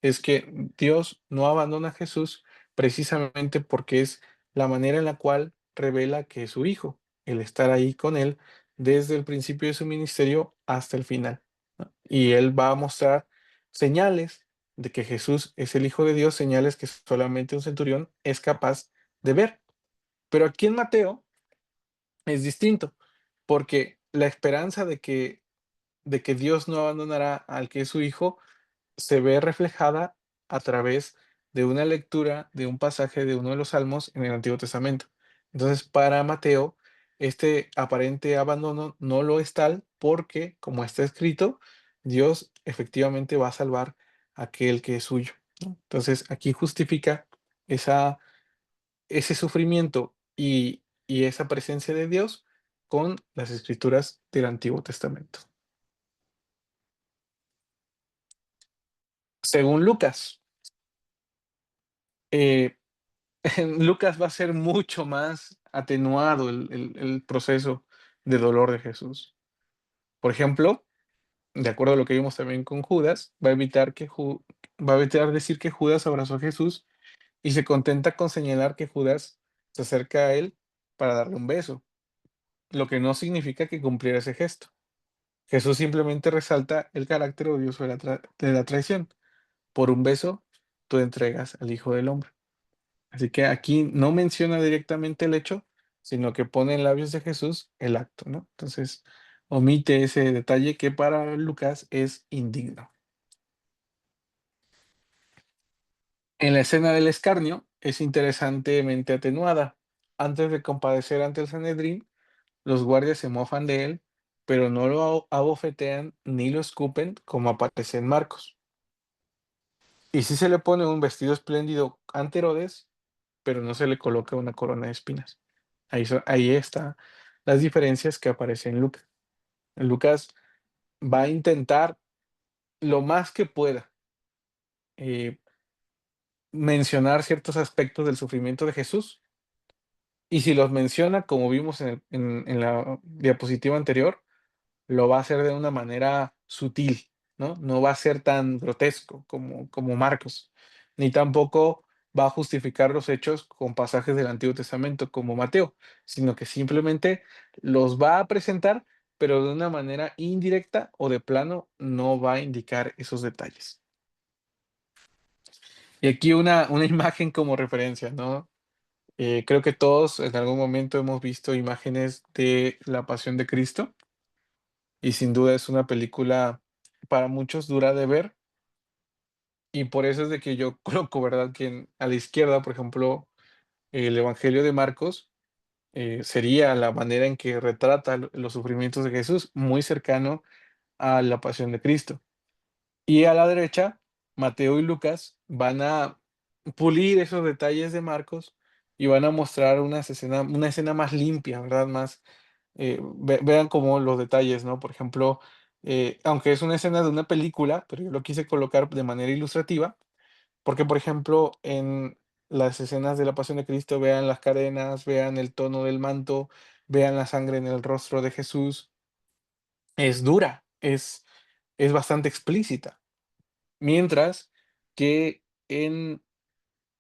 es que Dios no abandona a Jesús precisamente porque es la manera en la cual revela que es su Hijo, el estar ahí con Él desde el principio de su ministerio hasta el final, ¿no? Y Él va a mostrar señales de que Jesús es el Hijo de Dios, señales que solamente un centurión es capaz de ver. Pero aquí en Mateo es distinto, porque la esperanza de que Dios no abandonará al que es su Hijo se ve reflejada a través de una lectura de un pasaje de uno de los salmos en el Antiguo Testamento. Entonces, para Mateo, este aparente abandono no lo es tal porque, como está escrito, Dios efectivamente va a salvar a aquel que es suyo, ¿no? Entonces, aquí justifica esa ese sufrimiento y esa presencia de Dios con las escrituras del Antiguo Testamento. Según Lucas, eh, en Lucas va a ser mucho más atenuado el proceso de dolor de Jesús. Por ejemplo, de acuerdo a lo que vimos también con Judas, va a evitar decir que Judas abrazó a Jesús y se contenta con señalar que Judas se acerca a él para darle un beso, lo que no significa que cumpliera ese gesto. Jesús simplemente resalta el carácter odioso de la traición. Por un beso, tú entregas al Hijo del Hombre. Así que aquí no menciona directamente el hecho, sino que pone en labios de Jesús el acto, ¿no? Entonces, omite ese detalle que para Lucas es indigno. En la escena del escarnio es interesantemente atenuada. Antes de comparecer ante el Sanedrín, los guardias se mofan de él, pero no lo abofetean ni lo escupen como aparece en Marcos. Y sí se le pone un vestido espléndido ante Herodes, pero no se le coloca una corona de espinas. Ahí está las diferencias que aparecen en Lucas. Lucas va a intentar lo más que pueda eh, mencionar ciertos aspectos del sufrimiento de Jesús, y si los menciona, como vimos en la diapositiva anterior, lo va a hacer de una manera sutil, ¿no? No va a ser tan grotesco como Marcos, ni tampoco va a justificar los hechos con pasajes del Antiguo Testamento como Mateo, sino que simplemente los va a presentar, pero de una manera indirecta o de plano no va a indicar esos detalles. Y aquí una imagen como referencia, ¿no? Creo que todos en algún momento hemos visto imágenes de la Pasión de Cristo y sin duda es una película para muchos dura de ver, y por eso es de que yo coloco, ¿verdad? Que a la izquierda, por ejemplo, el Evangelio de Marcos sería la manera en que retrata los sufrimientos de Jesús, muy cercano a la Pasión de Cristo. Y a la derecha, Mateo y Lucas van a pulir esos detalles de Marcos y van a mostrar una escena más limpia, ¿verdad? Más, vean como los detalles, ¿no? Por ejemplo, aunque es una escena de una película, pero yo lo quise colocar de manera ilustrativa, porque, por ejemplo, en las escenas de la Pasión de Cristo, vean las cadenas, vean el tono del manto, vean la sangre en el rostro de Jesús, es dura, es bastante explícita. Mientras que en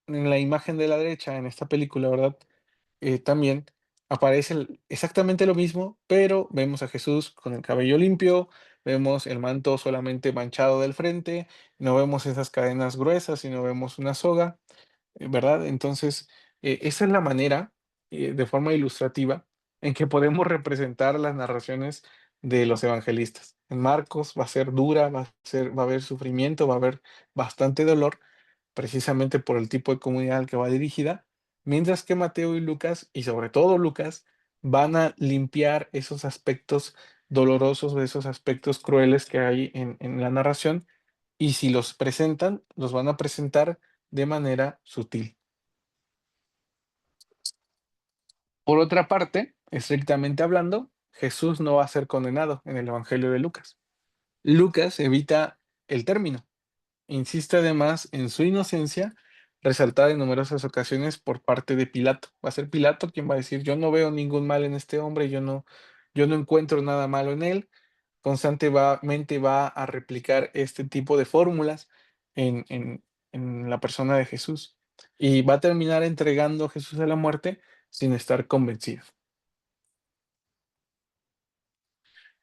la imagen de la derecha, en esta película, ¿verdad? También aparece exactamente lo mismo, pero vemos a Jesús con el cabello limpio, vemos el manto solamente manchado del frente, no vemos esas cadenas gruesas, sino vemos una soga, ¿verdad? Entonces, esa es la manera, de forma ilustrativa, en que podemos representar las narraciones de los evangelistas. En Marcos va a ser dura, va a haber sufrimiento, va a haber bastante dolor, precisamente por el tipo de comunidad al que va dirigida, mientras que Mateo y Lucas, y sobre todo Lucas, van a limpiar esos aspectos dolorosos o esos aspectos crueles que hay en la narración, y si los presentan, los van a presentar de manera sutil. Por otra parte, estrictamente hablando, Jesús no va a ser condenado en el Evangelio de Lucas. Lucas evita el término. Insiste además en su inocencia, resaltada en numerosas ocasiones por parte de Pilato. Va a ser Pilato quien va a decir: yo no veo ningún mal en este hombre, yo no encuentro nada malo en él. Constantemente va a replicar este tipo de fórmulas en la persona de Jesús, y va a terminar entregando a Jesús a la muerte sin estar convencido.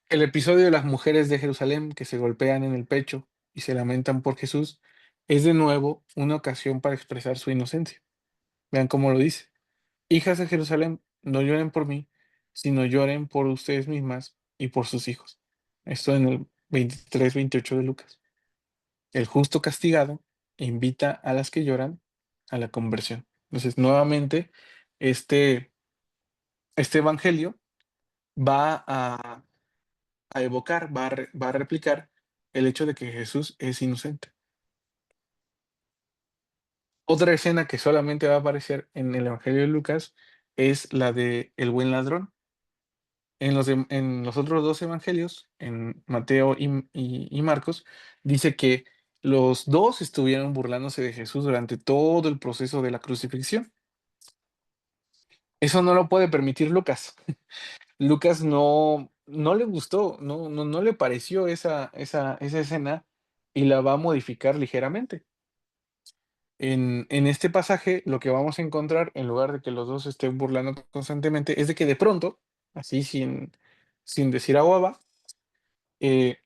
El episodio de las mujeres de Jerusalén que se golpean en el pecho y se lamentan por Jesús es de nuevo una ocasión para expresar su inocencia. Vean cómo lo dice: hijas de Jerusalén, no lloren por mí, sino lloren por ustedes mismas y por sus hijos. Esto en el 23-28 de Lucas. El justo castigado invita a las que lloran a la conversión. Entonces, nuevamente, este, este evangelio va a evocar, va a replicar el hecho de que Jesús es inocente. Otra escena que solamente va a aparecer en el Evangelio de Lucas es la de el buen ladrón. En los otros dos evangelios, en Mateo y Marcos, dice que los dos estuvieron burlándose de Jesús durante todo el proceso de la crucifixión. Eso no lo puede permitir Lucas. Lucas no le gustó, no le pareció esa escena, y la va a modificar ligeramente. En este pasaje, lo que vamos a encontrar, en lugar de que los dos estén burlando constantemente, es de que de pronto, así sin decir agua va, eh,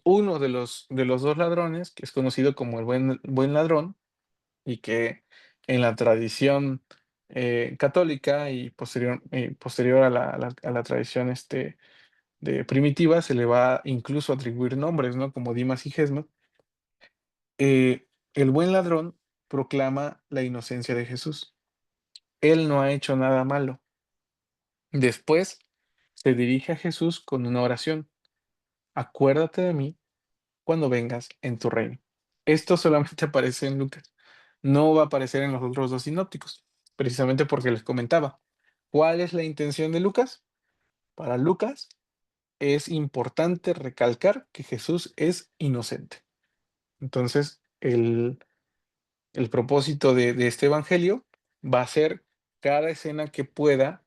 uno de los dos ladrones, que es conocido como el buen ladrón, y que en la tradición católica y posterior a la tradición de primitiva, se le va incluso a atribuir nombres, ¿no? Como Dimas y Gesmo. El buen ladrón proclama la inocencia de Jesús. Él no ha hecho nada malo. Después se dirige a Jesús con una oración: acuérdate de mí cuando vengas en tu reino. Esto solamente aparece en Lucas. No va a aparecer en los otros dos sinópticos, precisamente porque les comentaba. ¿Cuál es la intención de Lucas? Para Lucas es importante recalcar que Jesús es inocente. Entonces, el propósito de este evangelio va a ser, cada escena que pueda,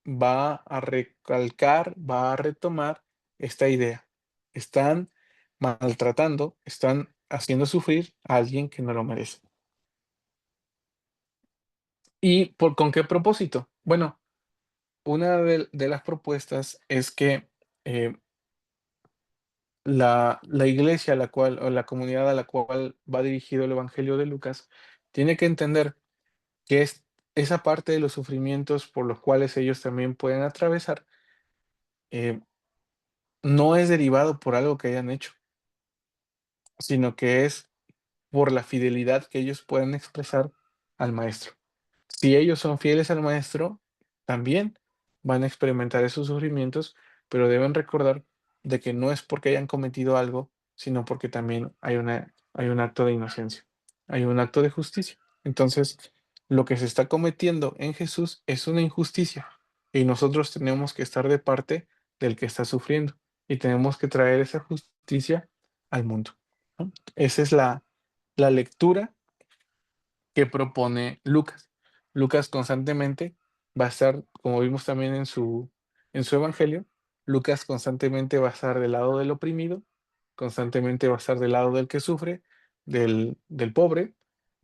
va a recalcar, va a retomar esta idea. Están maltratando, están haciendo sufrir a alguien que no lo merece. ¿Y con qué propósito? Bueno, una de las propuestas es que la iglesia a la cual, o la comunidad a la cual va dirigido el Evangelio de Lucas, tiene que entender que esa parte de los sufrimientos por los cuales ellos también pueden atravesar, eh, no es derivado por algo que hayan hecho, sino que es por la fidelidad que ellos pueden expresar al maestro. Si ellos son fieles al maestro, también van a experimentar esos sufrimientos, pero deben recordar de que no es porque hayan cometido algo, sino porque también hay un acto de inocencia, hay un acto de justicia. Entonces, lo que se está cometiendo en Jesús es una injusticia, y nosotros tenemos que estar de parte del que está sufriendo, y tenemos que traer esa justicia al mundo, ¿no? Esa es la lectura que propone Lucas. Lucas constantemente va a estar, como vimos también en su evangelio, Lucas constantemente va a estar del lado del oprimido, constantemente va a estar del lado del que sufre, del pobre,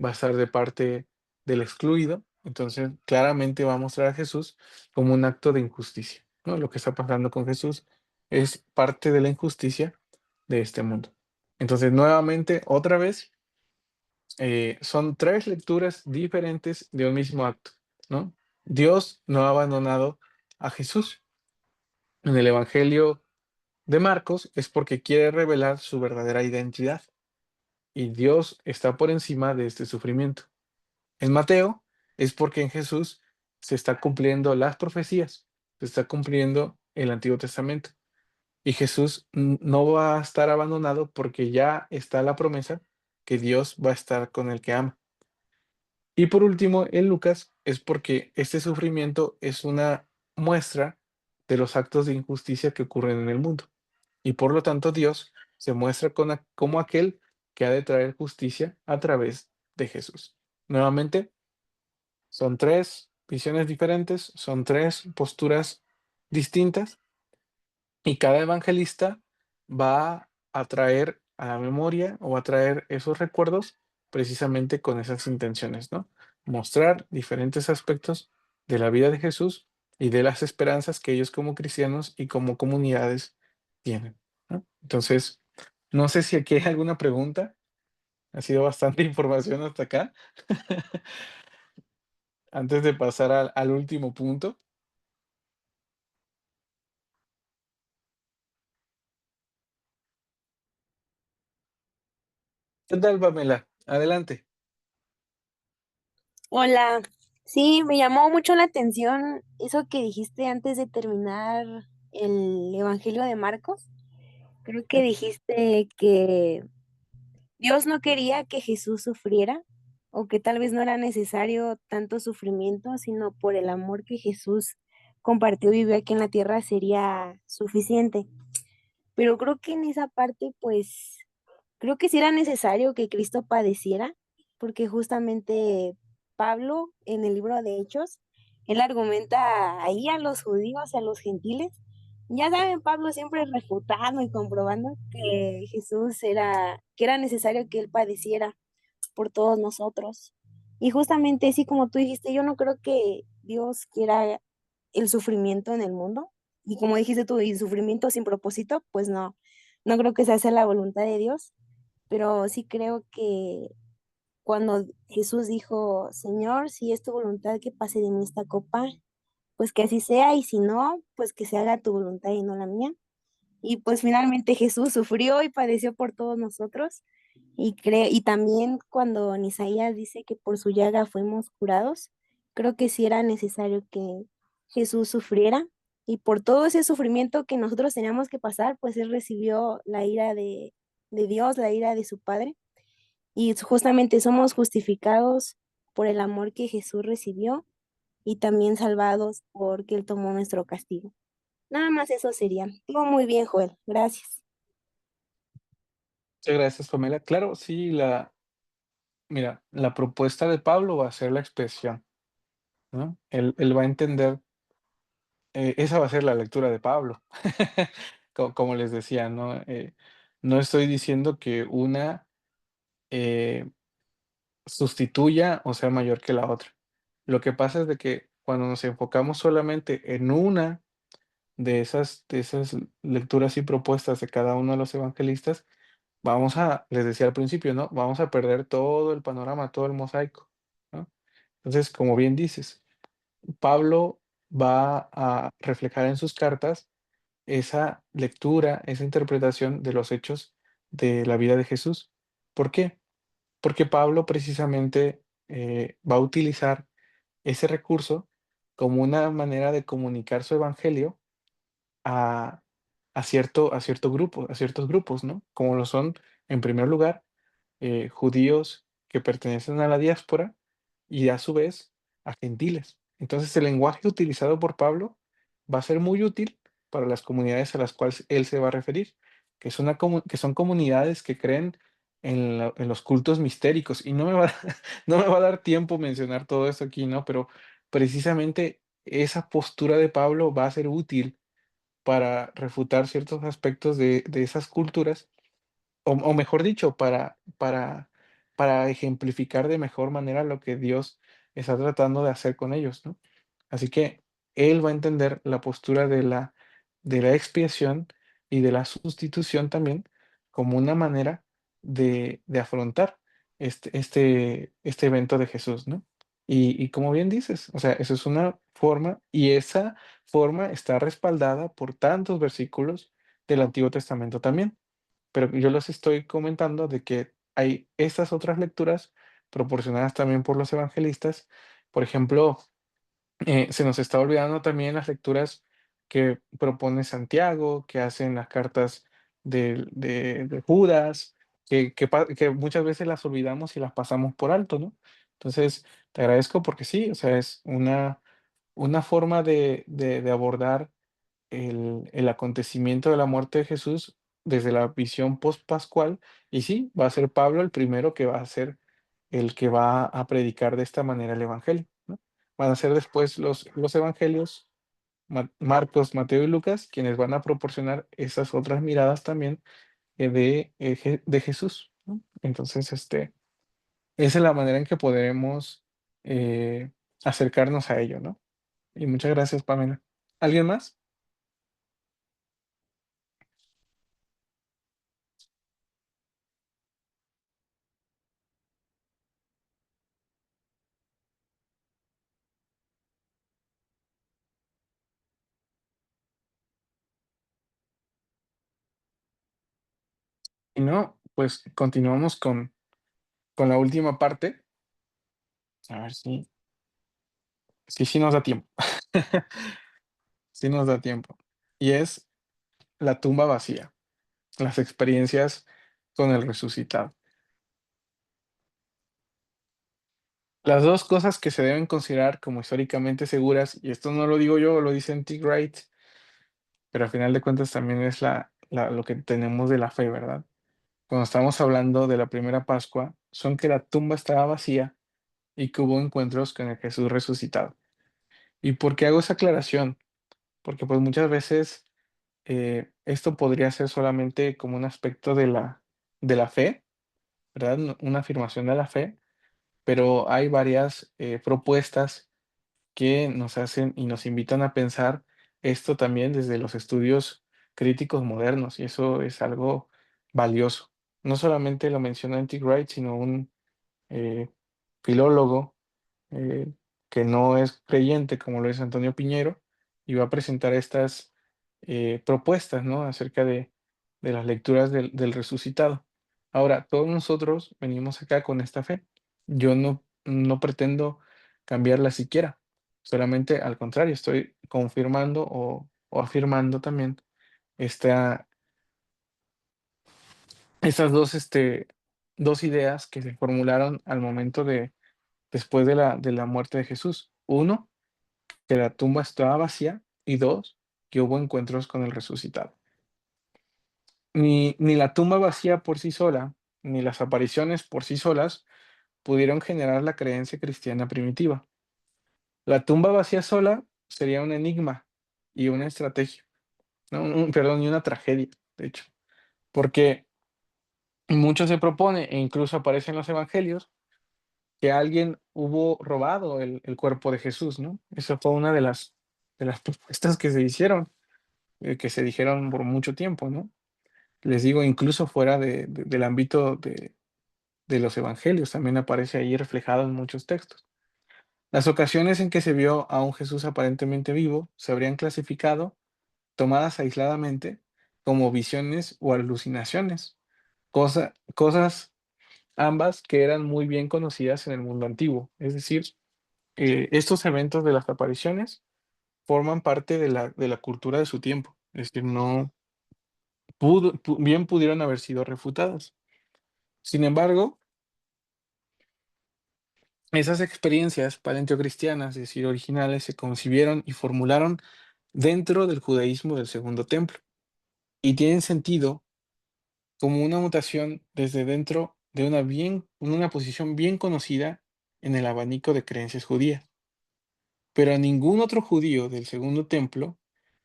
va a estar de parte del excluido. Entonces, claramente va a mostrar a Jesús como un acto de injusticia, ¿no? Lo que está pasando con Jesús es parte de la injusticia de este mundo. Entonces, nuevamente, otra vez, son tres lecturas diferentes de un mismo acto, ¿no? Dios no ha abandonado a Jesús. En el Evangelio de Marcos es porque quiere revelar su verdadera identidad y Dios está por encima de este sufrimiento. En Mateo es porque en Jesús se está cumpliendo las profecías, se está cumpliendo el Antiguo Testamento. Y Jesús no va a estar abandonado porque ya está la promesa que Dios va a estar con el que ama. Y por último, en Lucas es porque este sufrimiento es una muestra de los actos de injusticia que ocurren en el mundo. Y por lo tanto Dios se muestra como aquel que ha de traer justicia a través de Jesús. Nuevamente, son tres visiones diferentes, son tres posturas distintas y cada evangelista va a traer a la memoria o a traer esos recuerdos precisamente con esas intenciones, ¿no? Mostrar diferentes aspectos de la vida de Jesús y de las esperanzas que ellos como cristianos y como comunidades tienen, ¿no? Entonces, no sé si aquí hay alguna pregunta. Ha sido bastante información hasta acá. Antes de pasar al último punto. ¿Qué tal, Pamela? Adelante. Hola, sí, me llamó mucho la atención eso que dijiste antes de terminar el Evangelio de Marcos. Creo que dijiste que Dios no quería que Jesús sufriera o que tal vez no era necesario tanto sufrimiento, sino por el amor que Jesús compartió y vivió aquí en la tierra sería suficiente. Pero creo que en esa parte, pues, creo que sí era necesario que Cristo padeciera, porque justamente Pablo en el libro de Hechos, él argumenta ahí a los judíos y a los gentiles. Ya saben, Pablo siempre refutando y comprobando que Jesús era, que era necesario que él padeciera por todos nosotros. Y justamente así como tú dijiste, yo no creo que Dios quiera el sufrimiento en el mundo. Y como dijiste tú, y sufrimiento sin propósito, pues no, no creo que esa sea la voluntad de Dios, pero sí creo que cuando Jesús dijo, Señor, si es tu voluntad que pase de mí esta copa, pues que así sea, y si no, pues que se haga tu voluntad y no la mía. Y pues finalmente Jesús sufrió y padeció por todos nosotros. Y también cuando en Isaías dice que por su llaga fuimos curados, creo que sí era necesario que Jesús sufriera. Y por todo ese sufrimiento que nosotros teníamos que pasar, pues Él recibió la ira de Dios, la ira de su Padre. Y justamente somos justificados por el amor que Jesús recibió y también salvados porque Él tomó nuestro castigo. Nada más eso sería. Todo muy bien, Joel. Gracias. Muchas gracias, Pamela. Claro, sí, mira, la propuesta de Pablo va a ser la expresión, ¿no? Él va a entender, esa va a ser la lectura de Pablo. Como les decía, ¿no? No estoy diciendo que una eh, sustituya o sea mayor que la otra. Lo que pasa es de que cuando nos enfocamos solamente en una de esas lecturas y propuestas de cada uno de los evangelistas, les decía al principio, ¿no? Vamos a perder todo el panorama, todo el mosaico, ¿no? Entonces, como bien dices, Pablo va a reflejar en sus cartas esa lectura, esa interpretación de los hechos de la vida de Jesús. ¿Por qué? Porque Pablo precisamente va a utilizar ese recurso como una manera de comunicar su evangelio a, a cierto grupo, a ciertos grupos, ¿no? Como lo son, en primer lugar, judíos que pertenecen a la diáspora y a su vez a gentiles. Entonces el lenguaje utilizado por Pablo va a ser muy útil para las comunidades a las cuales él se va a referir, que son comunidades que creen en los cultos mistéricos. Y no me va, no me va a dar tiempo mencionar todo esto aquí, ¿no? Pero precisamente esa postura de Pablo va a ser útil para refutar ciertos aspectos de esas culturas o mejor dicho, para ejemplificar de mejor manera lo que Dios está tratando de hacer con ellos, ¿no? Así que él va a entender la postura de la expiación y de la sustitución también como una manera de afrontar este evento de Jesús, ¿no? Y como bien dices, o sea, eso es una forma, y esa forma está respaldada por tantos versículos del Antiguo Testamento también. Pero yo les estoy comentando de que hay estas otras lecturas proporcionadas también por los evangelistas. Por ejemplo, se nos está olvidando también las lecturas que propone Santiago, que hacen las cartas de Judas, que muchas veces las olvidamos y las pasamos por alto, ¿no? Entonces, te agradezco porque sí, o sea, es una forma de abordar el acontecimiento de la muerte de Jesús desde la visión post-pascual. Y sí, va a ser Pablo el primero que va a ser el que va a predicar de esta manera el Evangelio, ¿no? Van a ser después los evangelios, Marcos, Mateo y Lucas, quienes van a proporcionar esas otras miradas también de Jesús, ¿no? Entonces, esa es la manera en que podremos eh, acercarnos a ello, ¿no? Y muchas gracias, Pamela. ¿Alguien más? Y no, pues continuamos con la última parte. A ver si nos da tiempo. Sí nos da tiempo. Y es la tumba vacía, las experiencias con el resucitado. Las dos cosas que se deben considerar como históricamente seguras, y esto no lo digo yo, lo dice N.T. Wright, pero al final de cuentas también es lo que tenemos de la fe, ¿verdad? Cuando estamos hablando de la primera Pascua, son que la tumba estaba vacía y que hubo encuentros con el Jesús resucitado. ¿Y por qué hago esa aclaración? Porque pues muchas veces esto podría ser solamente como un aspecto de la fe, ¿verdad? Una afirmación de la fe, pero hay varias propuestas que nos hacen y nos invitan a pensar esto también desde los estudios críticos modernos, y eso es algo valioso. No solamente lo menciona N.T. Wright, sino un eh, filólogo eh, que no es creyente, como lo es Antonio Piñero, y va a presentar estas propuestas, ¿no? Acerca de las lecturas del resucitado. Ahora, todos nosotros venimos acá con esta fe. Yo no pretendo cambiarla siquiera, solamente al contrario, estoy confirmando o afirmando también esta, estas dos ideas que se formularon al momento después de la muerte de Jesús. Uno, que la tumba estaba vacía, y dos, que hubo encuentros con el resucitado. Ni la tumba vacía por sí sola, ni las apariciones por sí solas pudieron generar la creencia cristiana primitiva. La tumba vacía sola sería un enigma y una estrategia, ¿no? Perdón, y una tragedia, de hecho, porque mucho se propone, e incluso aparece en los evangelios, que alguien hubo robado el cuerpo de Jesús, ¿no? Esa fue una de las propuestas que se hicieron, que se dijeron por mucho tiempo, ¿no? Les digo, incluso fuera del ámbito de los evangelios, también aparece ahí reflejado en muchos textos. Las ocasiones en que se vio a un Jesús aparentemente vivo se habrían clasificado, tomadas aisladamente, como visiones o alucinaciones, cosas ambas que eran muy bien conocidas en el mundo antiguo. Es decir, estos eventos de las apariciones forman parte de la cultura de su tiempo. Es decir, no bien pudieron haber sido refutadas. Sin embargo, esas experiencias paleocristianas, es decir, originales, se concibieron y formularon dentro del judaísmo del Segundo Templo, y tienen sentido como una mutación desde dentro de una posición bien conocida en el abanico de creencias judías. Pero a ningún otro judío del Segundo Templo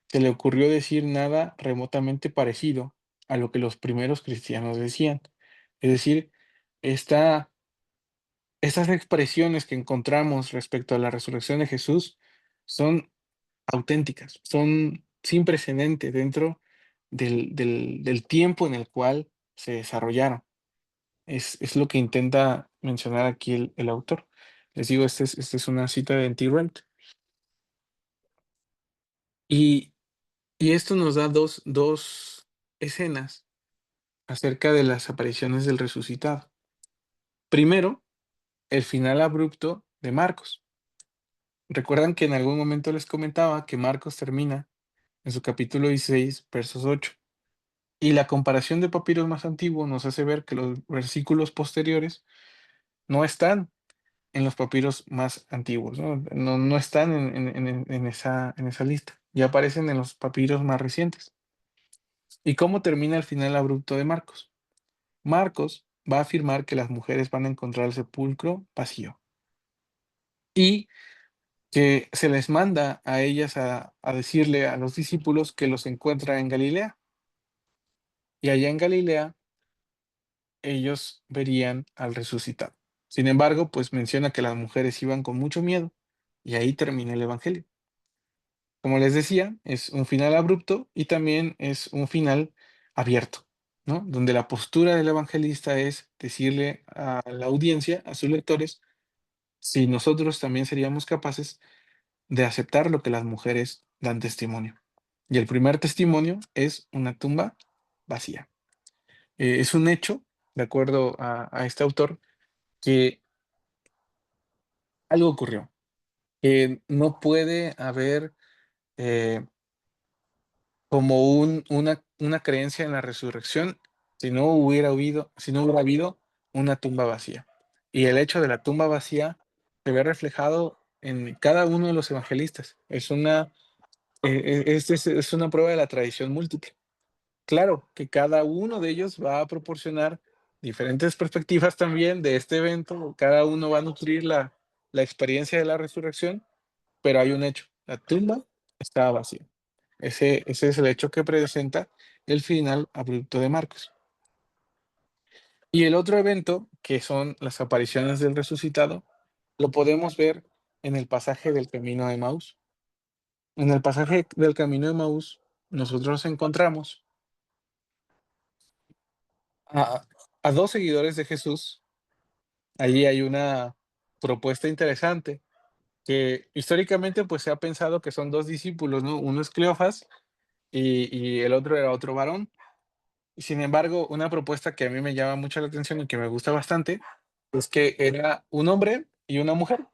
se le ocurrió decir nada remotamente parecido a lo que los primeros cristianos decían. Es decir, esta estas expresiones que encontramos respecto a la resurrección de Jesús son auténticas, son sin precedente dentro del tiempo en el cual se desarrollaron. Es lo que intenta mencionar aquí el autor. Les digo, esta es una cita de N.T. Wright. Y, y esto nos da dos escenas acerca de las apariciones del resucitado. Primero, el final abrupto de Marcos. Recuerdan que en algún momento les comentaba que Marcos termina en su capítulo 16, versos 8. Y la comparación de papiros más antiguos nos hace ver que los versículos posteriores no están en los papiros más antiguos, ¿no? No están en esa lista, ya aparecen en los papiros más recientes. ¿Y cómo termina el final abrupto de Marcos? Marcos va a afirmar que las mujeres van a encontrar el sepulcro vacío y que se les manda a ellas a decirle a los discípulos que los encuentra en Galilea. Y allá en Galilea ellos verían al resucitado. Sin embargo, pues menciona que las mujeres iban con mucho miedo y ahí termina el Evangelio. Como les decía, es un final abrupto y también es un final abierto, ¿no? Donde la postura del evangelista es decirle a la audiencia, a sus lectores, si nosotros también seríamos capaces de aceptar lo que las mujeres dan testimonio. Y el primer testimonio es una tumba vacía. Es un hecho, de acuerdo a este autor, que algo ocurrió, que no puede haber como una creencia en la resurrección si no hubiera habido una tumba vacía. Y el hecho de la tumba vacía se ve reflejado en cada uno de los evangelistas. Es una prueba de la tradición múltiple. Claro que cada uno de ellos va a proporcionar diferentes perspectivas también de este evento, cada uno va a nutrir la experiencia de la resurrección, pero hay un hecho, la tumba estaba vacía. Ese es el hecho que presenta el final abrupto de Marcos. Y el otro evento, que son las apariciones del resucitado, lo podemos ver en el pasaje del camino de Maús. En el pasaje del camino de Maús, nosotros encontramos a, a dos seguidores de Jesús. Allí hay una propuesta interesante que históricamente pues se ha pensado que son dos discípulos, ¿no? Uno es Cleofas y el otro era otro varón. Sin embargo, una propuesta que a mí me llama mucho la atención y que me gusta bastante es que era un hombre y una mujer,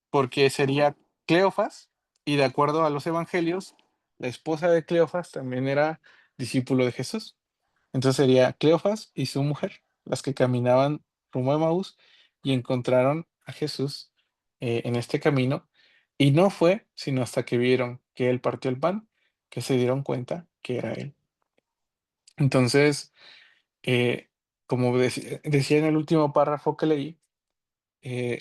porque sería Cleofas, y de acuerdo a los evangelios, la esposa de Cleofas también era discípulo de Jesús. Entonces sería Cleofas y su mujer, las que caminaban rumbo a Maús y encontraron a Jesús en este camino. Y no fue sino hasta que vieron que él partió el pan, que se dieron cuenta que era él. Entonces, eh, como decía en el último párrafo que leí,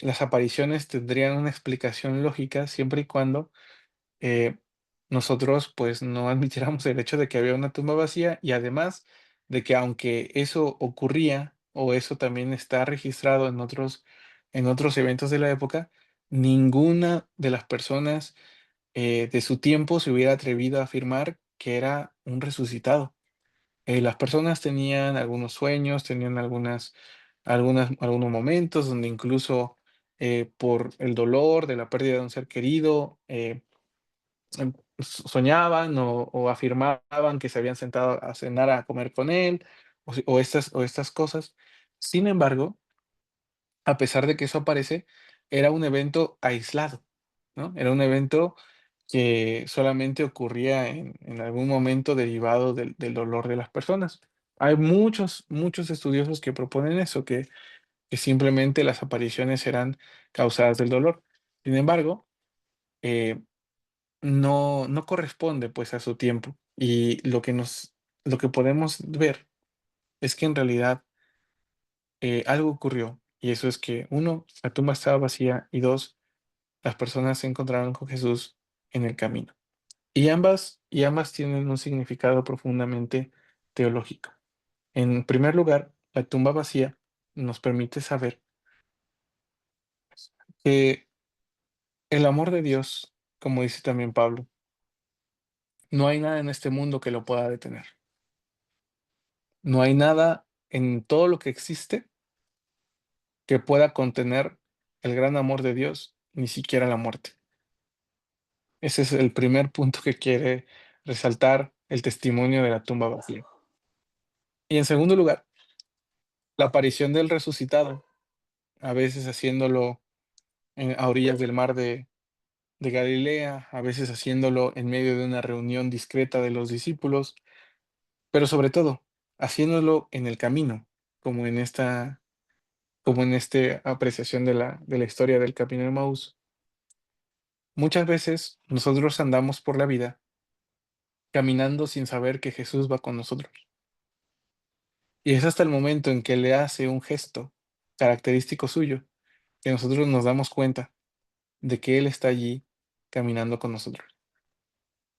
las apariciones tendrían una explicación lógica siempre y cuando eh, nosotros pues no admitiéramos el hecho de que había una tumba vacía y además de que aunque eso ocurría o eso también está registrado en otros eventos de la época, ninguna de las personas de su tiempo se hubiera atrevido a afirmar que era un resucitado. Las personas tenían algunos sueños, tenían algunos momentos donde incluso por el dolor de la pérdida de un ser querido, soñaban o afirmaban que se habían sentado a cenar, a comer con él, o estas cosas. Sin embargo, a pesar de que eso aparece, era un evento aislado, ¿no? Era un evento que solamente ocurría en algún momento derivado del dolor de las personas. Hay muchos estudiosos que proponen eso, que simplemente las apariciones eran causadas del dolor. Sin embargo, eh, no corresponde, pues, a su tiempo. Y lo que podemos ver es que en realidad, algo ocurrió, y eso es que, uno, la tumba estaba vacía, y 2, las personas se encontraron con Jesús en el camino. Y ambas tienen un significado profundamente teológico. En primer lugar, la tumba vacía nos permite saber que el amor de Dios, como dice también Pablo, no hay nada en este mundo que lo pueda detener. No hay nada en todo lo que existe que pueda contener el gran amor de Dios, ni siquiera la muerte. Ese es el primer punto que quiere resaltar el testimonio de la tumba vacía. Y en segundo lugar, la aparición del resucitado, a veces haciéndolo a orillas del mar de Galilea, a veces haciéndolo en medio de una reunión discreta de los discípulos, pero sobre todo, haciéndolo en el camino, como en esta apreciación de la historia del camino de Maús. Muchas veces nosotros andamos por la vida caminando sin saber que Jesús va con nosotros. Y es hasta el momento en que le hace un gesto característico suyo que nosotros nos damos cuenta de que Él está allí caminando con nosotros.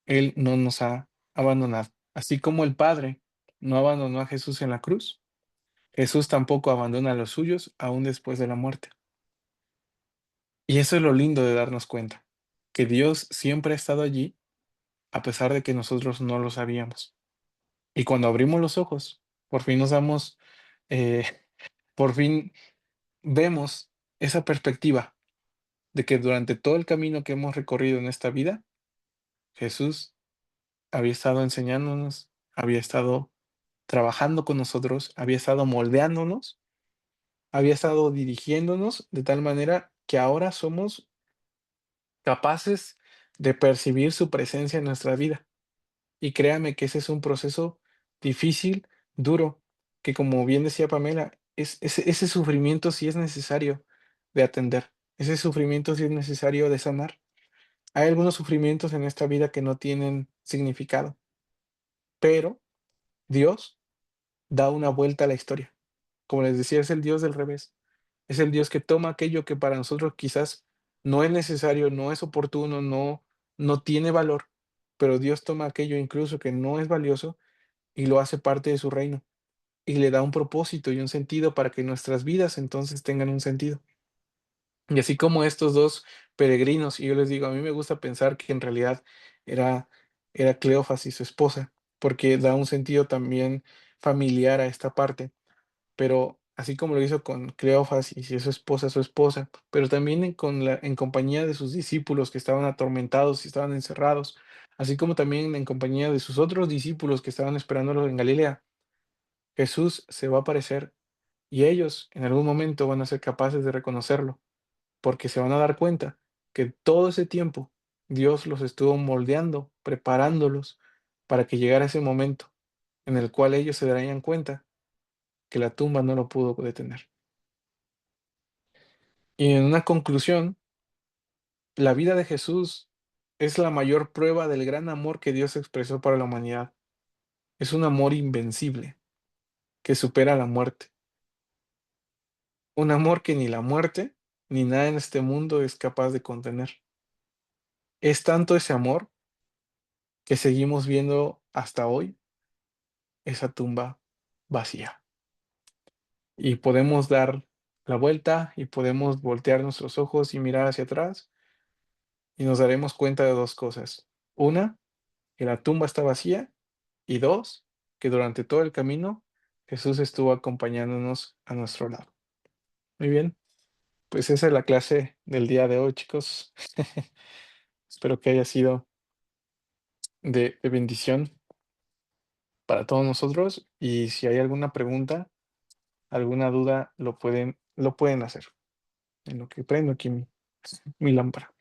Él no nos ha abandonado. Así como el Padre no abandonó a Jesús en la cruz, Jesús tampoco abandona a los suyos aún después de la muerte. Y eso es lo lindo de darnos cuenta, que Dios siempre ha estado allí a pesar de que nosotros no lo sabíamos. Y cuando abrimos los ojos, por fin nos damos, eh, por fin vemos esa perspectiva de que durante todo el camino que hemos recorrido en esta vida, Jesús había estado enseñándonos, había estado trabajando con nosotros, había estado moldeándonos, había estado dirigiéndonos de tal manera que ahora somos capaces de percibir su presencia en nuestra vida. Y créame que ese es un proceso difícil, duro, que como bien decía Pamela, ese sufrimiento sí es necesario de atender, ese sufrimiento sí es necesario de sanar. Hay algunos sufrimientos en esta vida que no tienen significado, pero Dios da una vuelta a la historia. Como les decía, es el Dios del revés. Es el Dios que toma aquello que para nosotros quizás no es necesario, no es oportuno, no tiene valor, pero Dios toma aquello incluso que no es valioso y lo hace parte de su reino y le da un propósito y un sentido para que nuestras vidas entonces tengan un sentido. Y así como estos dos peregrinos, y yo les digo, a mí me gusta pensar que en realidad era, era Cleofas y su esposa, porque da un sentido también familiar a esta parte, pero así como lo hizo con Cleofas y si es su esposa, pero también en compañía de sus discípulos que estaban atormentados y estaban encerrados, así como también en compañía de sus otros discípulos que estaban esperándolo en Galilea. Jesús se va a aparecer y ellos en algún momento van a ser capaces de reconocerlo, porque se van a dar cuenta que todo ese tiempo Dios los estuvo moldeando, preparándolos para que llegara ese momento en el cual ellos se darían cuenta que la tumba no lo pudo detener. Y en una conclusión, la vida de Jesús es la mayor prueba del gran amor que Dios expresó para la humanidad. Es un amor invencible que supera la muerte. Un amor que ni la muerte ni nada en este mundo es capaz de contener. Es tanto ese amor que seguimos viendo hasta hoy esa tumba vacía. Y podemos dar la vuelta y podemos voltear nuestros ojos y mirar hacia atrás y nos daremos cuenta de dos cosas. Una, que la tumba está vacía y dos, que durante todo el camino Jesús estuvo acompañándonos a nuestro lado. Muy bien, pues esa es la clase del día de hoy, chicos. Espero que haya sido de bendición para todos nosotros y si hay alguna pregunta, alguna duda, lo pueden hacer en lo que prendo aquí mi lámpara.